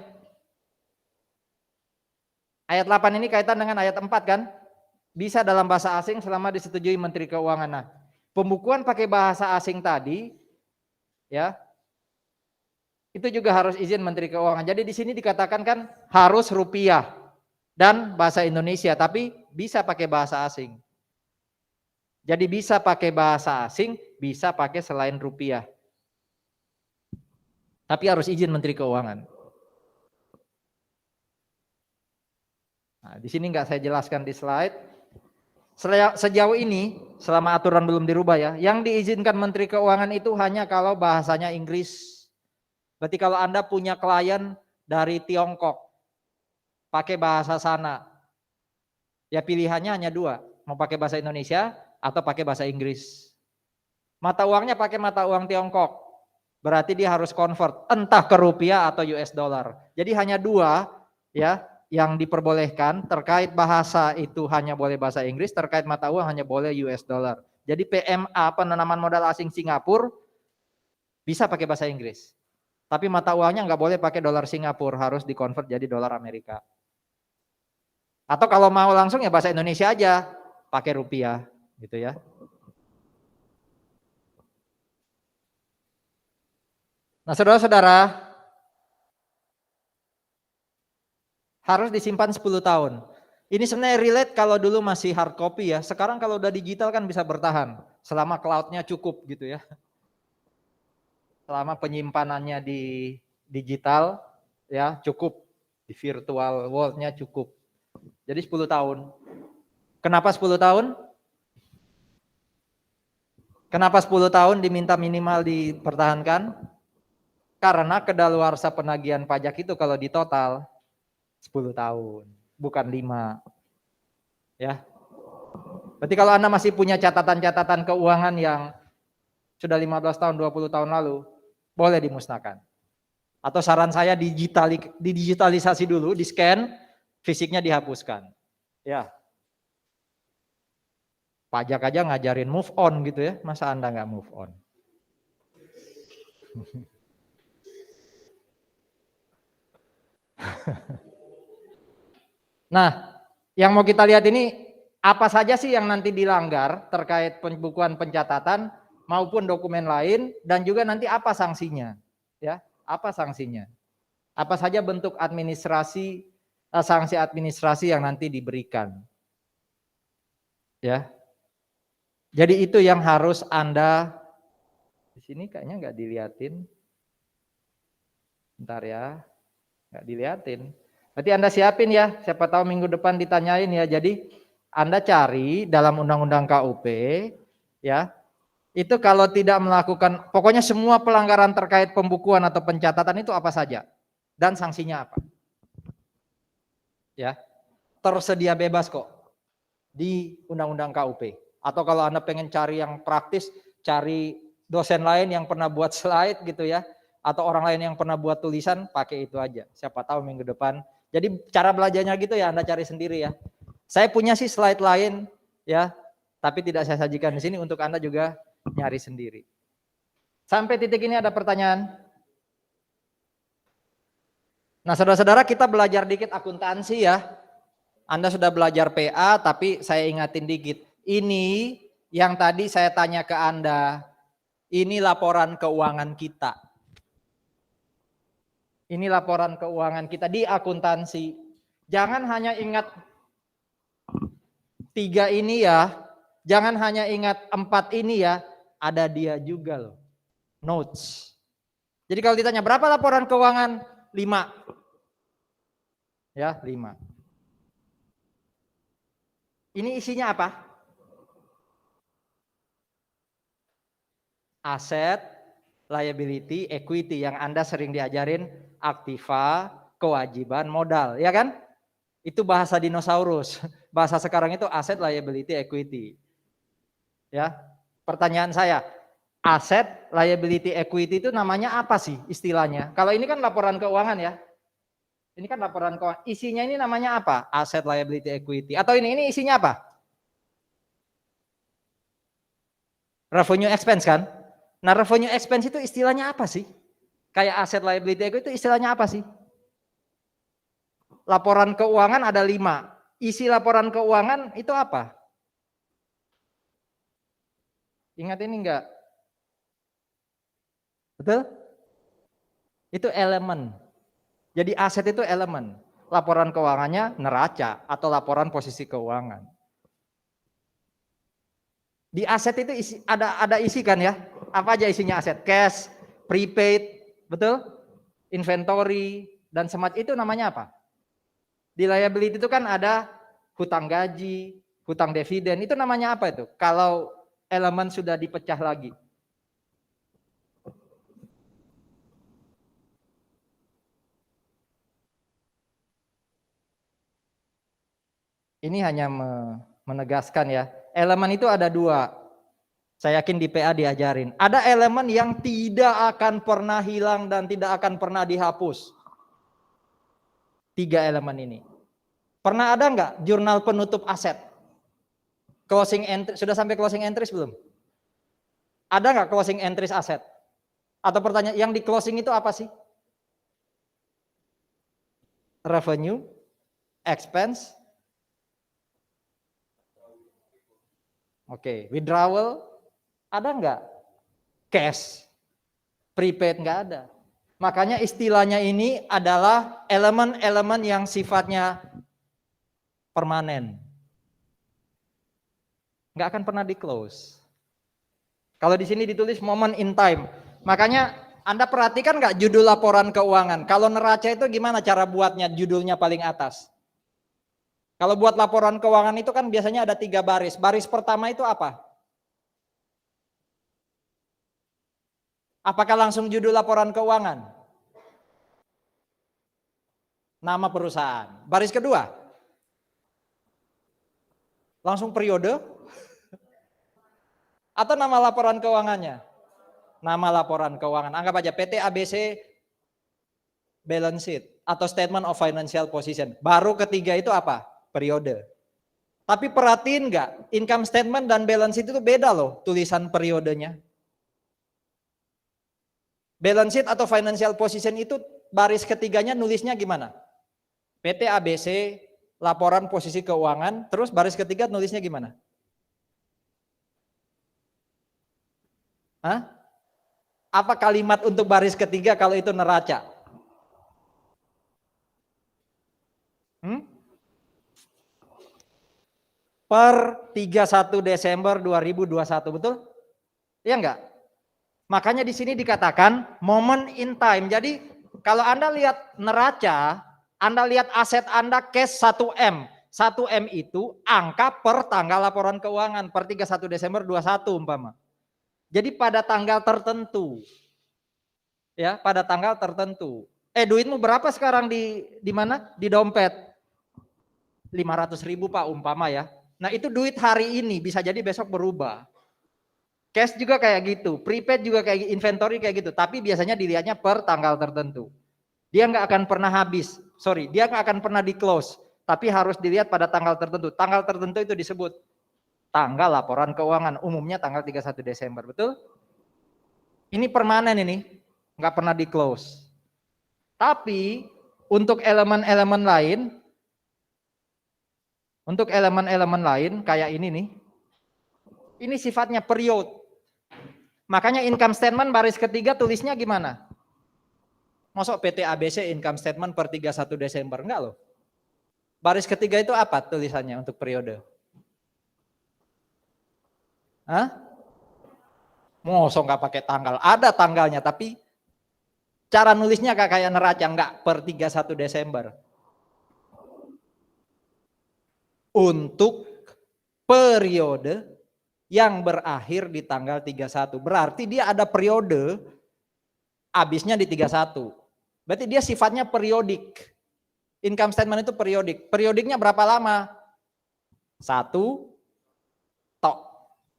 Ayat 8 ini kaitan dengan ayat 4 kan? Bisa dalam bahasa asing selama disetujui Menteri Keuangan. Nah, pembukuan pakai bahasa asing tadi, ya, itu juga harus izin Menteri Keuangan. Jadi di sini dikatakan kan harus rupiah dan bahasa Indonesia, tapi bisa pakai bahasa asing. Jadi bisa pakai bahasa asing, bisa pakai selain rupiah. Tapi harus izin Menteri Keuangan. Nah, di sini nggak saya jelaskan di slide. Sejauh ini, selama aturan belum dirubah ya, yang diizinkan Menteri Keuangan itu hanya kalau bahasanya Inggris. Berarti kalau Anda punya klien dari Tiongkok, pakai bahasa sana, ya pilihannya hanya dua, mau pakai bahasa Indonesia atau pakai bahasa Inggris. Mata uangnya pakai mata uang Tiongkok, berarti dia harus convert entah ke rupiah atau US dollar. Jadi hanya dua ya yang diperbolehkan, terkait bahasa itu hanya boleh bahasa Inggris, terkait mata uang hanya boleh US dollar. Jadi PMA, penanaman modal asing Singapura, bisa pakai bahasa Inggris. Tapi mata uangnya nggak boleh pakai dolar Singapura, harus dikonvert jadi dolar Amerika. Atau kalau mau langsung ya bahasa Indonesia aja, pakai rupiah gitu ya. Nah, saudara-saudara, harus disimpan 10 tahun. Ini sebenarnya relate kalau dulu masih hard copy ya. Sekarang kalau udah digital kan bisa bertahan selama cloud-nya cukup gitu ya. Selama penyimpanannya di digital ya cukup, di virtual world-nya cukup. Jadi 10 tahun. Kenapa 10 tahun? Kenapa 10 tahun diminta minimal dipertahankan? Karena kedaluarsa penagihan pajak itu kalau di total 10 tahun, bukan 5. Ya. Berarti kalau Anda masih punya catatan-catatan keuangan yang sudah 15 tahun, 20 tahun lalu, boleh dimusnahkan. Atau saran saya digitalisasi dulu, di scan, fisiknya dihapuskan. Ya. Pajak aja ngajarin move on gitu ya, masa Anda nggak move on? Nah, yang mau kita lihat ini apa saja sih yang nanti dilanggar terkait pembukuan pencatatan maupun dokumen lain, dan juga nanti apa sanksinya, ya? Apa sanksinya? Apa saja bentuk administrasi, sanksi administrasi yang nanti diberikan, ya? Jadi itu yang harus Anda, di sini kayaknya nggak diliatin, bentar ya, nggak diliatin. Berarti Anda siapin ya, siapa tahu minggu depan ditanyain ya. Jadi Anda cari dalam Undang-Undang KUP, ya, itu kalau tidak melakukan, pokoknya semua pelanggaran terkait pembukuan atau pencatatan itu apa saja, dan sanksinya apa. Ya, tersedia bebas kok di Undang-Undang KUP. Atau kalau Anda pengen cari yang praktis, cari dosen lain yang pernah buat slide gitu ya, atau orang lain yang pernah buat tulisan, pakai itu aja. Siapa tahu minggu depan. Jadi cara belajarnya gitu ya, Anda cari sendiri ya. Saya punya sih slide lain ya, tapi tidak saya sajikan di sini, untuk Anda juga nyari sendiri. Sampai titik ini ada pertanyaan? Nah, saudara-saudara, kita belajar dikit akuntansi ya. Anda sudah belajar PA, tapi saya ingatin dikit. Ini yang tadi saya tanya ke Anda, ini laporan keuangan kita. Ini laporan keuangan kita di akuntansi. Jangan hanya ingat 3 ini ya, jangan hanya ingat 4 ini ya, ada dia juga loh, notes. Jadi kalau ditanya berapa laporan keuangan? 5. Ya, 5. Ini isinya apa? Aset, liability, equity, yang Anda sering diajarin aktiva, kewajiban, modal, ya kan? Itu bahasa dinosaurus. Bahasa sekarang itu aset, liability, equity. Ya. Pertanyaan saya, aset, liability, equity itu namanya apa sih istilahnya? Kalau ini kan laporan keuangan ya. Ini kan laporan keuangan. Isinya ini namanya apa? Aset, liability, equity. Atau ini isinya apa? Revenue expense kan? Nah, revenue expense itu istilahnya apa sih? Kayak aset, liability, equity itu istilahnya apa sih? Laporan keuangan ada 5. Isi laporan keuangan itu apa? Ingat ini enggak? Betul? Itu elemen. Jadi aset itu elemen. Laporan keuangannya neraca atau laporan posisi keuangan. Di aset itu ada isi kan ya? Apa aja isinya aset? Cash, prepaid, betul? Inventory, dan semacam itu namanya apa? Di liability itu kan ada hutang gaji, hutang dividen. Itu namanya apa itu? Kalau elemen sudah dipecah lagi. Ini hanya menegaskan ya. Elemen itu ada dua. Saya yakin di PA diajarin. Ada elemen yang tidak akan pernah hilang dan tidak akan pernah dihapus. 3 elemen ini. Pernah ada nggak jurnal penutup aset? Closing entry, sudah sampai closing entries belum? Ada nggak closing entries aset? Atau pertanyaan, yang di closing itu apa sih? Revenue, expense, oke, withdrawal, ada nggak? Cash, prepaid nggak ada. Makanya istilahnya ini adalah elemen-elemen yang sifatnya permanen. Nggak akan pernah di close. Kalau di sini ditulis moment in time. Makanya Anda perhatikan nggak judul laporan keuangan. Kalau neraca itu gimana cara buatnya judulnya paling atas? Kalau buat laporan keuangan itu kan biasanya ada 3 baris. Baris pertama itu apa? Apakah langsung judul laporan keuangan? Nama perusahaan. Baris kedua? Langsung periode? Atau nama laporan keuangannya? Nama laporan keuangan. Anggap aja PT ABC balance sheet atau statement of financial position. Baru ketiga itu apa? Periode. Tapi perhatiin nggak? Income statement dan balance sheet itu beda loh tulisan periodenya. Balance sheet atau financial position itu baris ketiganya nulisnya gimana? PT ABC laporan posisi keuangan, terus baris ketiga nulisnya gimana? Hah? Apa kalimat untuk baris ketiga kalau itu neraca? Per 31 Desember 2021, betul? Iya enggak? Makanya di sini dikatakan moment in time. Jadi kalau Anda lihat neraca, Anda lihat aset Anda cash 1M. 1M itu angka per tanggal laporan keuangan per 31 Desember 21 umpama. Jadi pada tanggal tertentu. Ya, pada tanggal tertentu. Duitmu berapa sekarang di mana? Di dompet. 500.000 Pak umpama ya. Nah, itu duit hari ini, bisa jadi besok berubah. Cash juga kayak gitu, prepaid juga kayak inventory kayak gitu, tapi biasanya dilihatnya per tanggal tertentu. Dia nggak akan pernah habis, dia nggak akan pernah di close, tapi harus dilihat pada tanggal tertentu. Tanggal tertentu itu disebut tanggal laporan keuangan, umumnya tanggal 31 Desember, betul? Ini permanen ini, nggak pernah di close. Tapi untuk elemen-elemen lain, kayak ini nih, ini sifatnya period. Makanya income statement baris ketiga tulisnya gimana? Masuk PT ABC income statement per 31 Desember, enggak loh. Baris ketiga itu apa tulisannya untuk periode? Hah? Mosok nggak pakai tanggal? Ada tanggalnya, tapi cara nulisnya kayak neraca, enggak per 31 Desember. Untuk periode yang berakhir di tanggal 31. Berarti dia ada periode habisnya di 31. Berarti dia sifatnya periodik. Income statement itu periodik. Periodiknya berapa lama? 1 tok.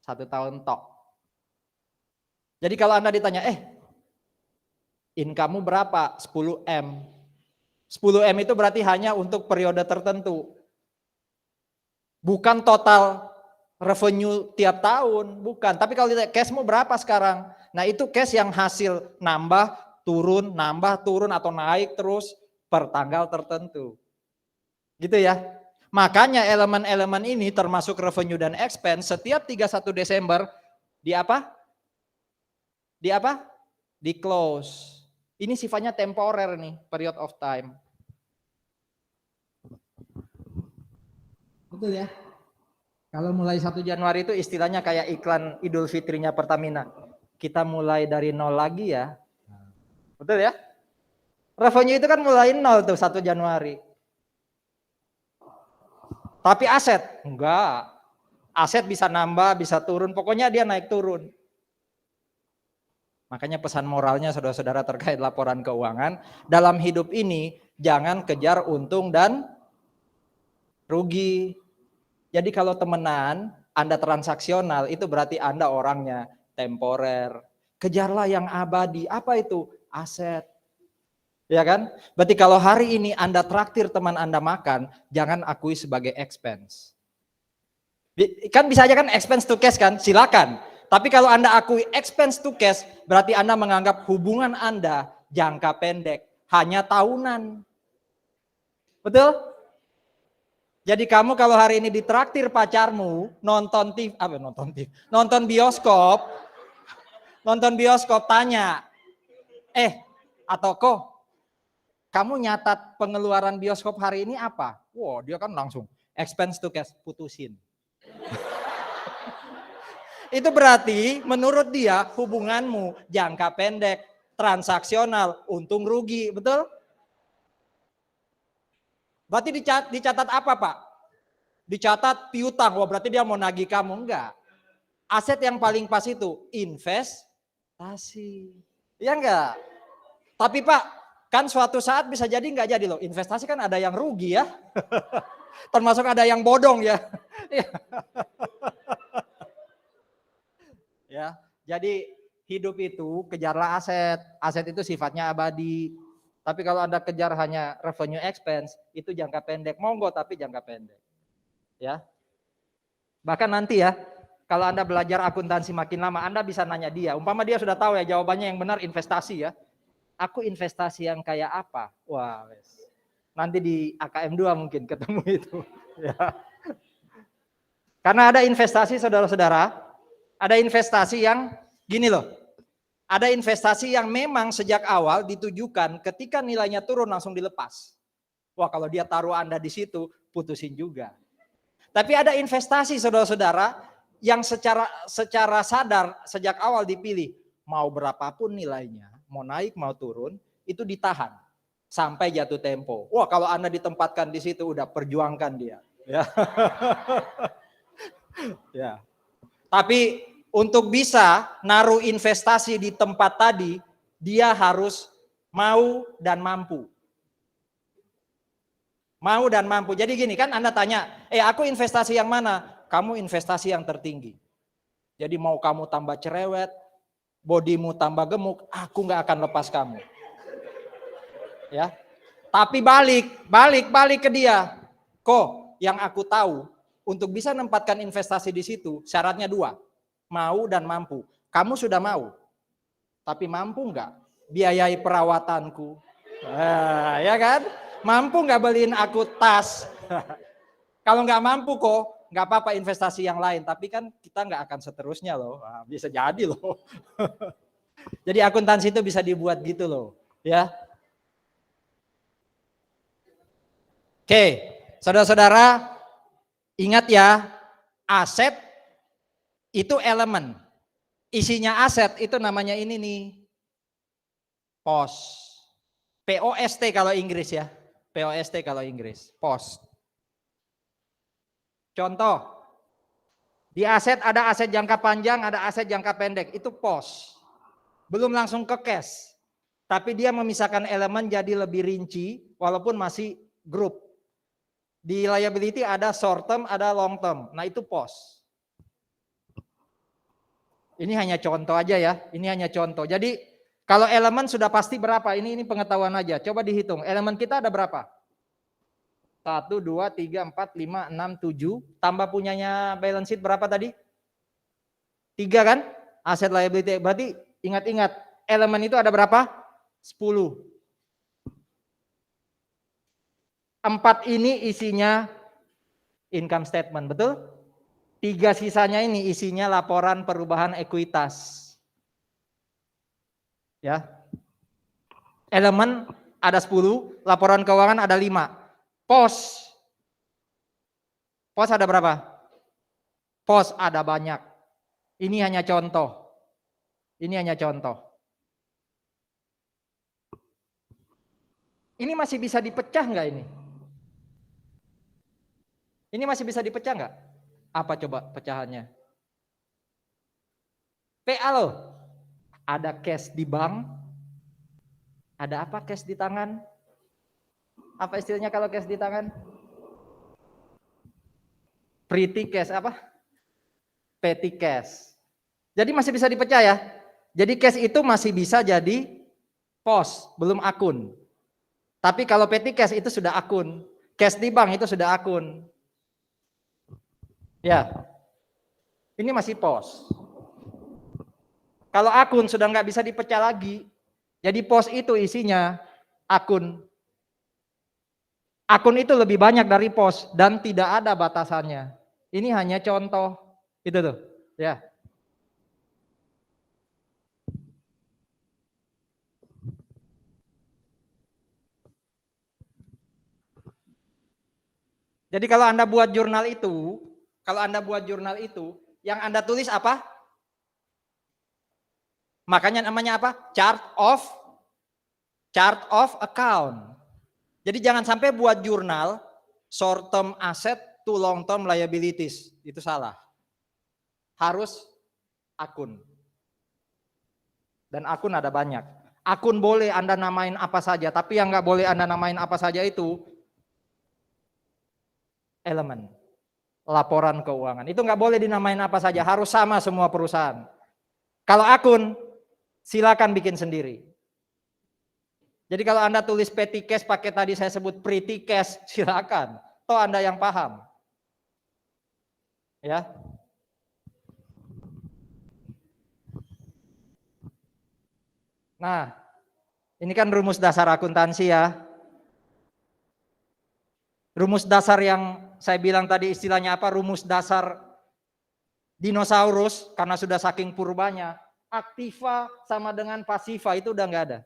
1 tahun tok. Jadi kalau Anda ditanya, income-mu berapa? 10M. 10M itu berarti hanya untuk periode tertentu. Bukan total revenue tiap tahun, bukan. Tapi kalau ditanya cash-mu berapa sekarang? Nah itu cash yang hasil nambah, turun, atau naik terus per tanggal tertentu. Gitu ya. Makanya elemen-elemen ini termasuk revenue dan expense setiap 31 Desember di apa? Di close. Ini sifatnya temporer nih, period of time. Betul ya? Kalau mulai 1 Januari itu istilahnya kayak iklan Idul Fitrinya Pertamina. Kita mulai dari nol lagi ya. Betul ya? Revenue itu kan mulai nol tuh 1 Januari. Tapi aset? Enggak. Aset bisa nambah, bisa turun, pokoknya dia naik turun. Makanya pesan moralnya saudara-saudara terkait laporan keuangan, dalam hidup ini jangan kejar untung dan rugi. Jadi kalau temenan, Anda transaksional, itu berarti Anda orangnya temporer. Kejarlah yang abadi. Apa itu? Aset. Ya kan? Berarti kalau hari ini Anda traktir teman Anda makan, jangan akui sebagai expense. Kan bisa aja kan expense to cash kan? Silakan. Tapi kalau Anda akui expense to cash, berarti Anda menganggap hubungan Anda jangka pendek, hanya tahunan. Betul? Jadi kamu kalau hari ini ditraktir pacarmu nonton TV, nonton bioskop tanya, atau kok kamu nyatat pengeluaran bioskop hari ini apa? Wow, dia kan langsung expense to cash, putusin. Itu berarti menurut dia hubunganmu jangka pendek, transaksional, untung rugi, betul? Berarti dicatat apa Pak? Dicatat piutang, wah berarti dia mau nagih kamu, enggak. Aset yang paling pas itu investasi, ya enggak? Tapi Pak, kan suatu saat bisa jadi enggak jadi loh, investasi kan ada yang rugi ya, termasuk ada yang bodong ya. Ya, jadi hidup itu kejarlah aset. Aset itu sifatnya abadi. Tapi kalau Anda kejar hanya revenue expense, itu jangka pendek. Monggo tapi jangka pendek. Ya. Bahkan nanti ya, kalau Anda belajar akuntansi makin lama, Anda bisa nanya dia. Umpama dia sudah tahu ya jawabannya yang benar investasi ya. Aku investasi yang kayak apa? Wah, nanti di AKM 2 mungkin ketemu itu. Ya. Karena ada investasi saudara-saudara, ada investasi yang gini loh. Ada investasi yang memang sejak awal ditujukan ketika nilainya turun langsung dilepas. Wah, kalau dia taruh Anda di situ, putusin juga. Tapi ada investasi saudara-saudara yang secara sadar sejak awal dipilih. Mau berapapun nilainya, mau naik mau turun, itu ditahan sampai jatuh tempo. Wah, kalau Anda ditempatkan di situ udah perjuangkan dia. Ya. Ya. Tapi untuk bisa naruh investasi di tempat tadi, dia harus mau dan mampu. Mau dan mampu. Jadi gini kan Anda tanya, aku investasi yang mana? Kamu investasi yang tertinggi. Jadi mau kamu tambah cerewet, bodimu tambah gemuk, aku nggak akan lepas kamu. Ya. Tapi balik ke dia. Kok yang aku tahu untuk bisa menempatkan investasi di situ syaratnya 2. Mau dan mampu. Kamu sudah mau, tapi mampu nggak biayai perawatanku? Ya kan? Mampu nggak beliin aku tas? Kalau nggak mampu kok, nggak apa-apa investasi yang lain. Tapi kan kita nggak akan seterusnya loh. Bisa jadi loh. Jadi akuntansi itu bisa dibuat gitu loh. Ya. Oke, saudara-saudara, ingat ya, aset itu elemen. Isinya aset itu namanya ini nih, pos. POST kalau Inggris ya. POST kalau Inggris, pos. Contoh, di aset ada aset jangka panjang, ada aset jangka pendek, itu pos. Belum langsung ke cash. Tapi dia memisahkan elemen jadi lebih rinci walaupun masih grup. Di liability ada short term, ada long term. Nah, itu pos. Ini hanya contoh aja ya. Ini hanya contoh. Jadi kalau elemen sudah pasti berapa? Ini pengetahuan aja. Coba dihitung. Elemen kita ada berapa? 1, 2, 3, 4, 5, 6, 7. Tambah punyanya balance sheet berapa tadi? 3 kan? Aset liability. Berarti ingat-ingat. Elemen itu ada berapa? 10. 4 ini isinya income statement. Betul? 3 sisanya ini isinya laporan perubahan ekuitas. Ya. Elemen ada 10, laporan keuangan ada 5. Pos ada berapa? Pos ada banyak. Ini hanya contoh. Ini hanya contoh. Ini masih bisa dipecah nggak ini? Ini masih bisa dipecah nggak? Apa coba pecahannya? PA loh. Ada cash di bank. Ada apa cash di tangan? Apa istilahnya kalau cash di tangan? Pretty cash apa? Petty cash. Jadi masih bisa dipecah ya. Jadi cash itu masih bisa jadi pos, belum akun. Tapi kalau petty cash itu sudah akun. Cash di bank itu sudah akun. Ya. Ini masih pos. Kalau akun sudah nggak bisa dipecah lagi. Jadi pos itu isinya akun. Akun itu lebih banyak dari pos dan tidak ada batasannya. Ini hanya contoh. Itu tuh. Ya. Jadi kalau Anda buat jurnal itu, yang Anda tulis apa? Makanya namanya apa? Chart of account. Jadi jangan sampai buat jurnal short term asset to long term liabilities. Itu salah. Harus akun. Dan akun ada banyak. Akun boleh Anda namain apa saja, tapi yang nggak boleh Anda namain apa saja itu elemen. Laporan keuangan. Itu nggak boleh dinamain apa saja, harus sama semua perusahaan. Kalau akun, silakan bikin sendiri. Jadi kalau Anda tulis petty cash pakai tadi saya sebut pretty cash, silakan. Toh Anda yang paham. Ya. Nah, ini kan rumus dasar akuntansi ya. Rumus dasar yang saya bilang tadi istilahnya apa? Rumus dasar dinosaurus karena sudah saking purbanya. Aktiva sama dengan pasiva itu udah nggak ada.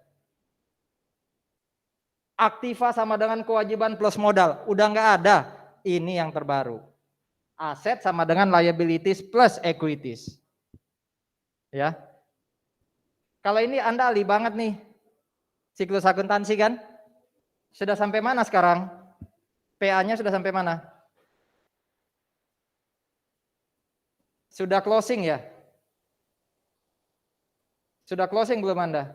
Aktiva sama dengan kewajiban plus modal udah nggak ada. Ini yang terbaru. Aset sama dengan liabilities plus equities. Ya. Kalau ini Anda ahli banget nih. Siklus akuntansi kan? Sudah sampai mana sekarang? PA-nya sudah sampai mana? Sudah closing ya? Sudah closing belum Anda?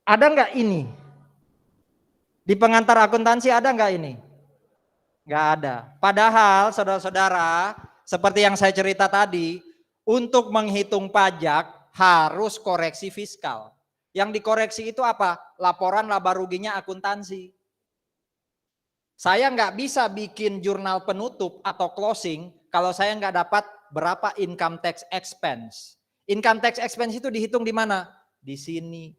Ada nggak ini? Di pengantar akuntansi ada nggak ini? Nggak ada. Padahal saudara-saudara, seperti yang saya cerita tadi, untuk menghitung pajak harus koreksi fiskal. Yang dikoreksi itu apa? Laporan laba ruginya akuntansi. Saya nggak bisa bikin jurnal penutup atau closing kalau saya nggak dapat berapa income tax expense. Income tax expense itu dihitung di mana? Di sini.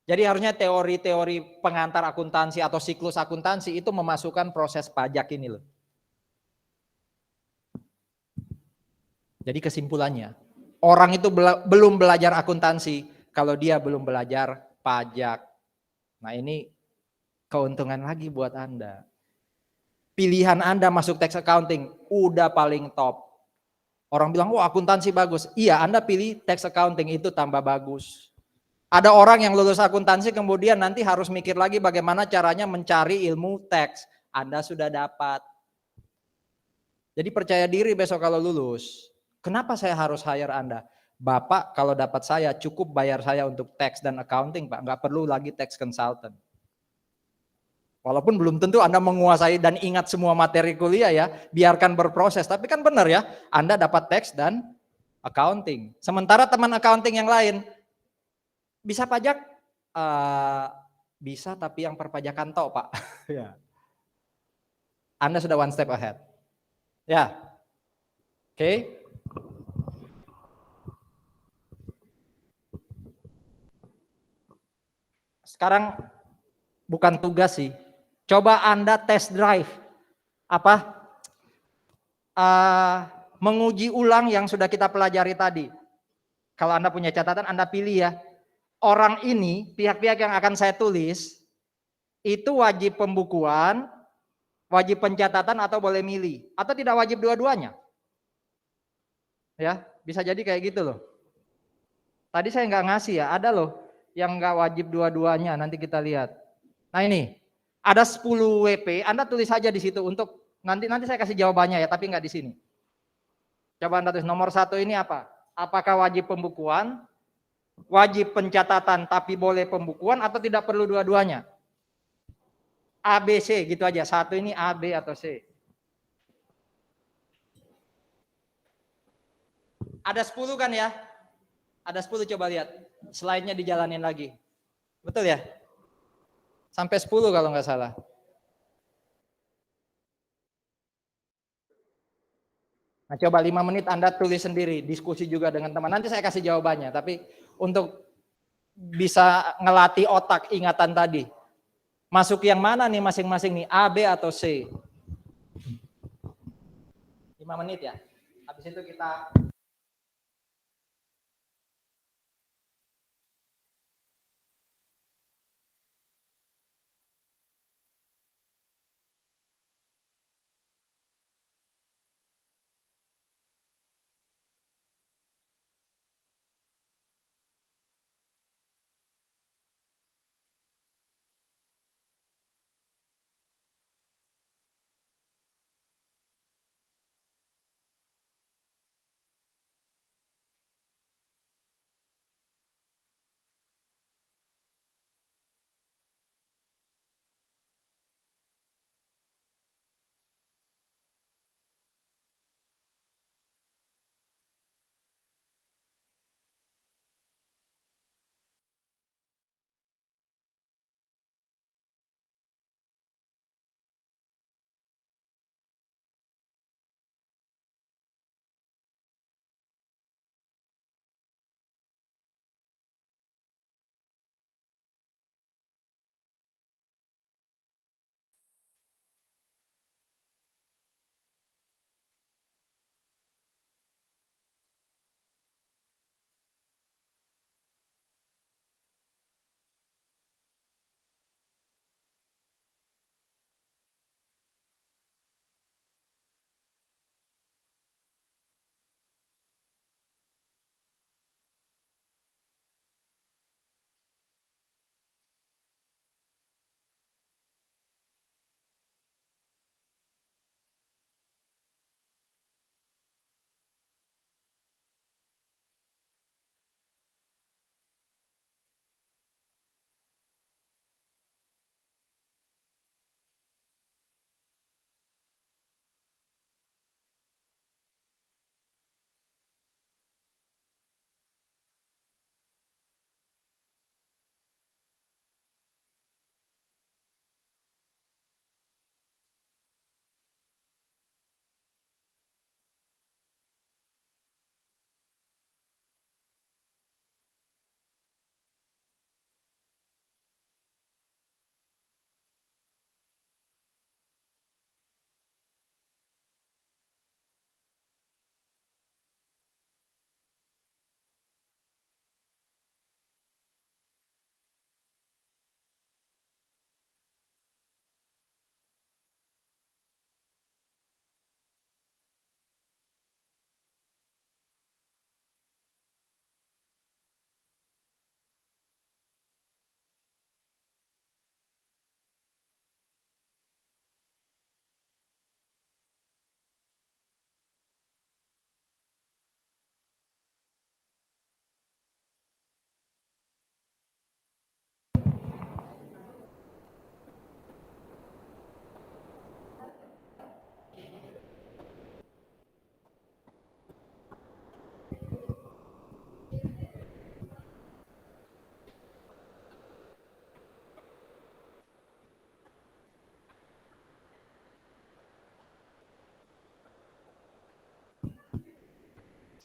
Jadi harusnya teori-teori pengantar akuntansi atau siklus akuntansi itu memasukkan proses pajak ini loh. Jadi kesimpulannya, orang itu belum belajar akuntansi kalau dia belum belajar pajak. Nah ini keuntungan lagi buat Anda. Pilihan Anda masuk tax accounting udah paling top. Orang bilang, wah akuntansi bagus. Iya, Anda pilih tax accounting itu tambah bagus. Ada orang yang lulus akuntansi kemudian nanti harus mikir lagi bagaimana caranya mencari ilmu tax. Anda sudah dapat. Jadi percaya diri besok kalau lulus. Kenapa saya harus hire Anda? Bapak kalau dapat saya cukup bayar saya untuk tax dan accounting Pak. Nggak perlu lagi tax consultant. Walaupun belum tentu Anda menguasai dan ingat semua materi kuliah ya. Biarkan berproses. Tapi kan benar ya. Anda dapat tax dan accounting. Sementara teman accounting yang lain. Bisa pajak? Bisa tapi yang perpajakan toh Pak. Ya. Anda sudah one step ahead. Ya. Oke. Sekarang bukan tugas sih. Coba Anda test drive. Apa? Menguji ulang yang sudah kita pelajari tadi. Kalau Anda punya catatan, Anda pilih ya. Orang ini, pihak-pihak yang akan saya tulis, itu wajib pembukuan, wajib pencatatan atau boleh milih. Atau tidak wajib dua-duanya. Ya, bisa jadi kayak gitu loh. Tadi saya nggak ngasih ya, ada loh yang nggak wajib dua-duanya, nanti kita lihat. Nah ini, Ada 10 WP, Anda tulis saja di situ untuk nanti saya kasih jawabannya ya, tapi nggak di sini. Coba Anda tulis nomor 1 ini apa? Apakah wajib pembukuan, wajib pencatatan tapi boleh pembukuan atau tidak perlu dua-duanya? A, B, C gitu aja. 1 ini A, B atau C. Ada 10 kan ya? Ada 10, coba lihat. Slide-nya dijalanin lagi. Betul ya? Sampai 10 kalau nggak salah. Nah, coba 5 menit Anda tulis sendiri, diskusi juga dengan teman. Nanti saya kasih jawabannya, tapi untuk bisa ngelatih otak ingatan tadi. Masuk yang mana nih masing-masing nih? A, B atau C? 5 menit ya. Habis itu kita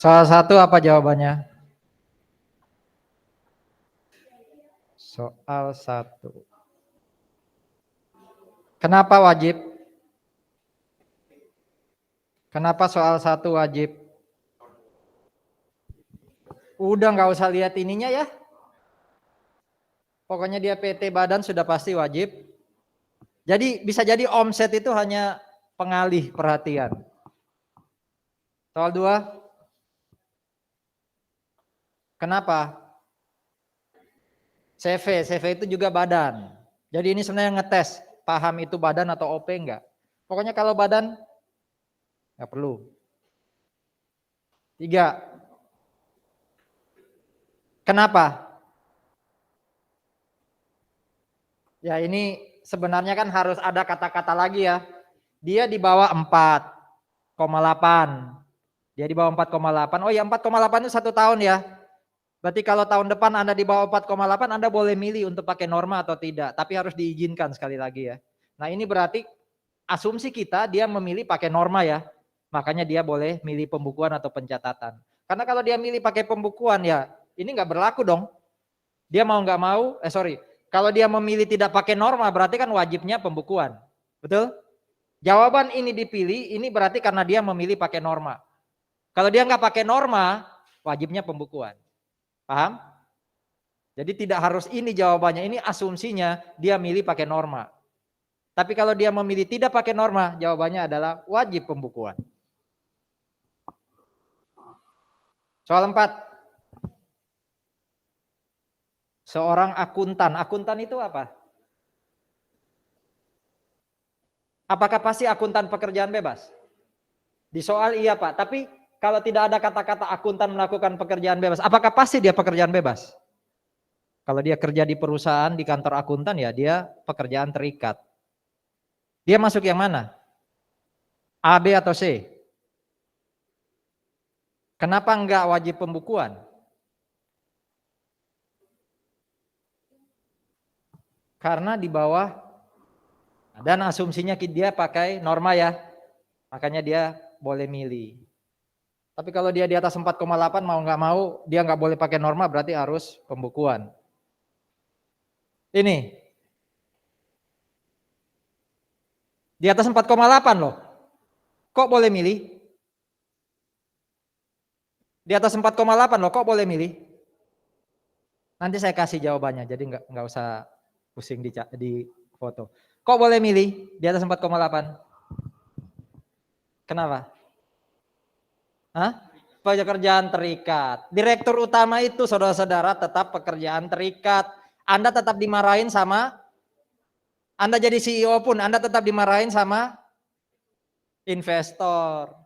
soal 1 apa jawabannya? Soal 1. Kenapa wajib? Kenapa soal 1 wajib? Udah nggak usah lihat ininya ya. Pokoknya dia PT badan sudah pasti wajib. Jadi bisa jadi omset itu hanya pengalih perhatian. Soal 2. Kenapa? CV itu juga badan. Jadi ini sebenarnya ngetes. paham itu badan atau OP enggak? Pokoknya kalau badan nggak perlu. 3. Kenapa? Ya ini sebenarnya kan harus ada kata-kata lagi ya. Dia di bawah 4,8. Dia di bawah 4,8. Oh ya 4,8 itu 1 tahun ya. Berarti kalau tahun depan Anda di bawah 4,8 Anda boleh milih untuk pakai norma atau tidak. Tapi harus diizinkan sekali lagi ya. Nah ini berarti asumsi kita dia memilih pakai norma ya. Makanya dia boleh milih pembukuan atau pencatatan. Karena kalau dia milih pakai pembukuan ya ini nggak berlaku dong. Dia mau nggak mau, kalau dia memilih tidak pakai norma berarti kan wajibnya pembukuan. Betul? Jawaban ini dipilih, ini berarti karena dia memilih pakai norma. Kalau dia nggak pakai norma, wajibnya pembukuan. Paham? Jadi tidak harus ini jawabannya, ini asumsinya dia milih pakai norma. Tapi kalau dia memilih tidak pakai norma, jawabannya adalah wajib pembukuan. Soal 4. Seorang akuntan. Akuntan itu apa? Apakah pasti akuntan pekerjaan bebas? Di soal iya Pak, tapi kalau tidak ada kata-kata akuntan melakukan pekerjaan bebas, apakah pasti dia pekerjaan bebas? Kalau dia kerja di perusahaan, di kantor akuntan ya dia pekerjaan terikat. Dia masuk yang mana? A, B atau C? Kenapa enggak wajib pembukuan? Karena di bawah dan asumsinya dia pakai norma ya. Makanya dia boleh milih. Tapi kalau dia di atas 4,8 mau nggak mau dia nggak boleh pakai norma berarti harus pembukuan. Ini di atas 4,8 loh. Kok boleh milih? Di atas 4,8 loh, kok boleh milih? Nanti saya kasih jawabannya, jadi nggak usah pusing di foto. Kok boleh milih di atas 4,8? Kenapa? Hah? Pekerjaan terikat. Direktur utama itu saudara-saudara tetap pekerjaan terikat. Anda tetap dimarahin sama, Anda jadi CEO pun Anda tetap dimarahin sama investor.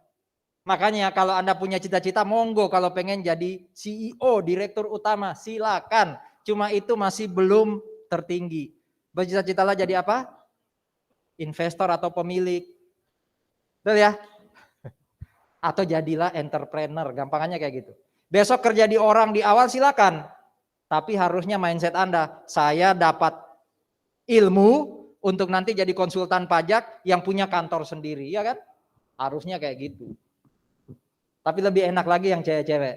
Makanya kalau Anda punya cita-cita monggo, kalau pengen jadi CEO, direktur utama silakan. Cuma itu masih belum tertinggi. Bercita-citalah jadi apa? Investor atau pemilik. Betul ya? Atau jadilah entrepreneur, gampangannya kayak gitu. Besok kerja di orang di awal silakan. Tapi harusnya mindset Anda, saya dapat ilmu untuk nanti jadi konsultan pajak yang punya kantor sendiri, ya kan? Harusnya kayak gitu. Tapi lebih enak lagi yang cewek-cewek.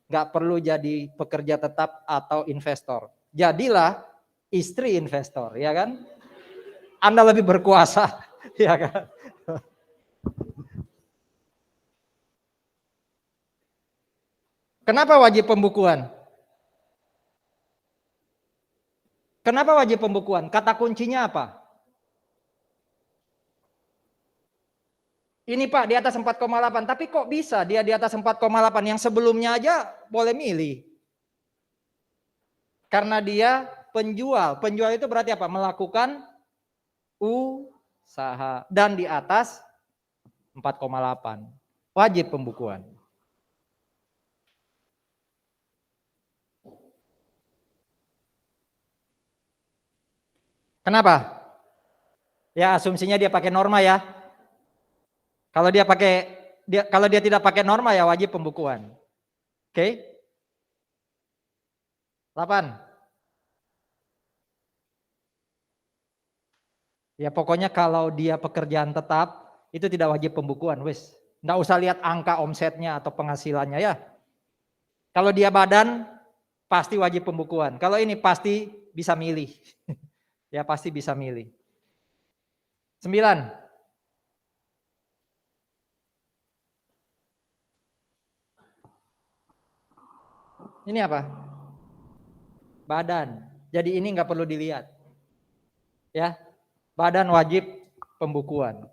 Gak perlu jadi pekerja tetap atau investor. Jadilah istri investor, ya kan? Anda lebih berkuasa, ya kan? Kenapa wajib pembukuan? Kenapa wajib pembukuan? Kata kuncinya apa? Ini Pak di atas 4,8, tapi kok bisa dia di atas 4,8 yang sebelumnya aja boleh milih? Karena dia penjual. Penjual itu berarti apa? Melakukan usaha dan di atas 4,8. Wajib pembukuan. Kenapa? Ya asumsinya dia pakai norma ya. Kalau dia tidak pakai norma ya wajib pembukuan. Oke? 8. Ya pokoknya kalau dia pekerjaan tetap itu tidak wajib pembukuan, wes. Nggak usah lihat angka omsetnya atau penghasilannya ya. Kalau dia badan pasti wajib pembukuan. Kalau ini pasti bisa milih. Ya pasti bisa milih. 9. Ini apa? Badan. Jadi ini nggak perlu dilihat. Ya, badan wajib pembukuan.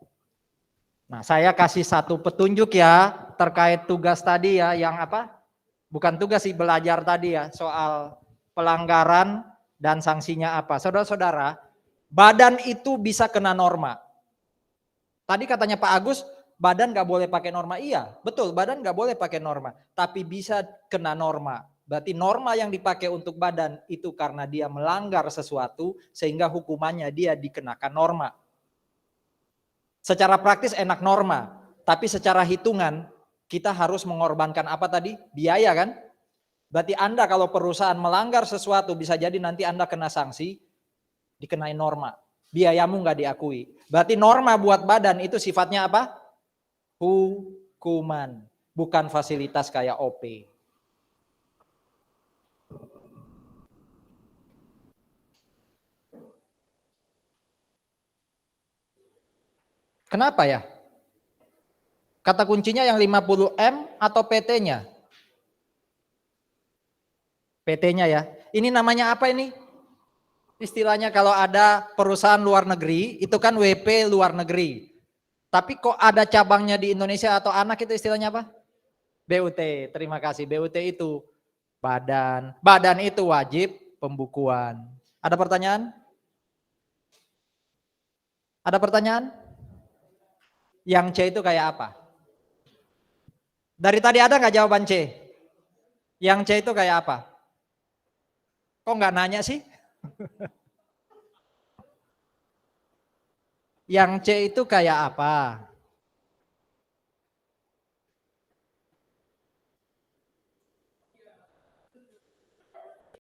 Nah, saya kasih satu petunjuk ya terkait tugas tadi ya, yang apa? Bukan tugas sih, belajar tadi ya soal pelanggaran dan sanksinya apa. Saudara-saudara, Badan itu bisa kena norma. Tadi katanya Pak Agus, badan nggak boleh pakai norma. Iya, betul, badan nggak boleh pakai norma. Tapi bisa kena norma. Berarti norma yang dipakai untuk badan itu karena dia melanggar sesuatu, sehingga hukumannya dia dikenakan norma. Secara praktis enak norma, tapi secara hitungan kita harus mengorbankan apa tadi? Biaya kan? Berarti Anda kalau perusahaan melanggar sesuatu bisa jadi nanti Anda kena sanksi, dikenai norma. Biayamu nggak diakui. Berarti norma buat badan itu sifatnya apa? Hukuman, bukan fasilitas kayak OP. Kenapa ya? Kata kuncinya yang 50M atau PT-nya? PT-nya ya. Ini namanya apa ini? Istilahnya kalau ada perusahaan luar negeri, itu kan WP luar negeri. Tapi kok ada cabangnya di Indonesia atau anak itu istilahnya apa? BUT, terima kasih. BUT itu badan. Badan itu wajib pembukuan. Ada pertanyaan? Ada pertanyaan? Yang C itu kayak apa? Dari tadi ada nggak jawaban C? Yang C itu kayak apa? Kok nggak nanya sih? Yang C itu kayak apa?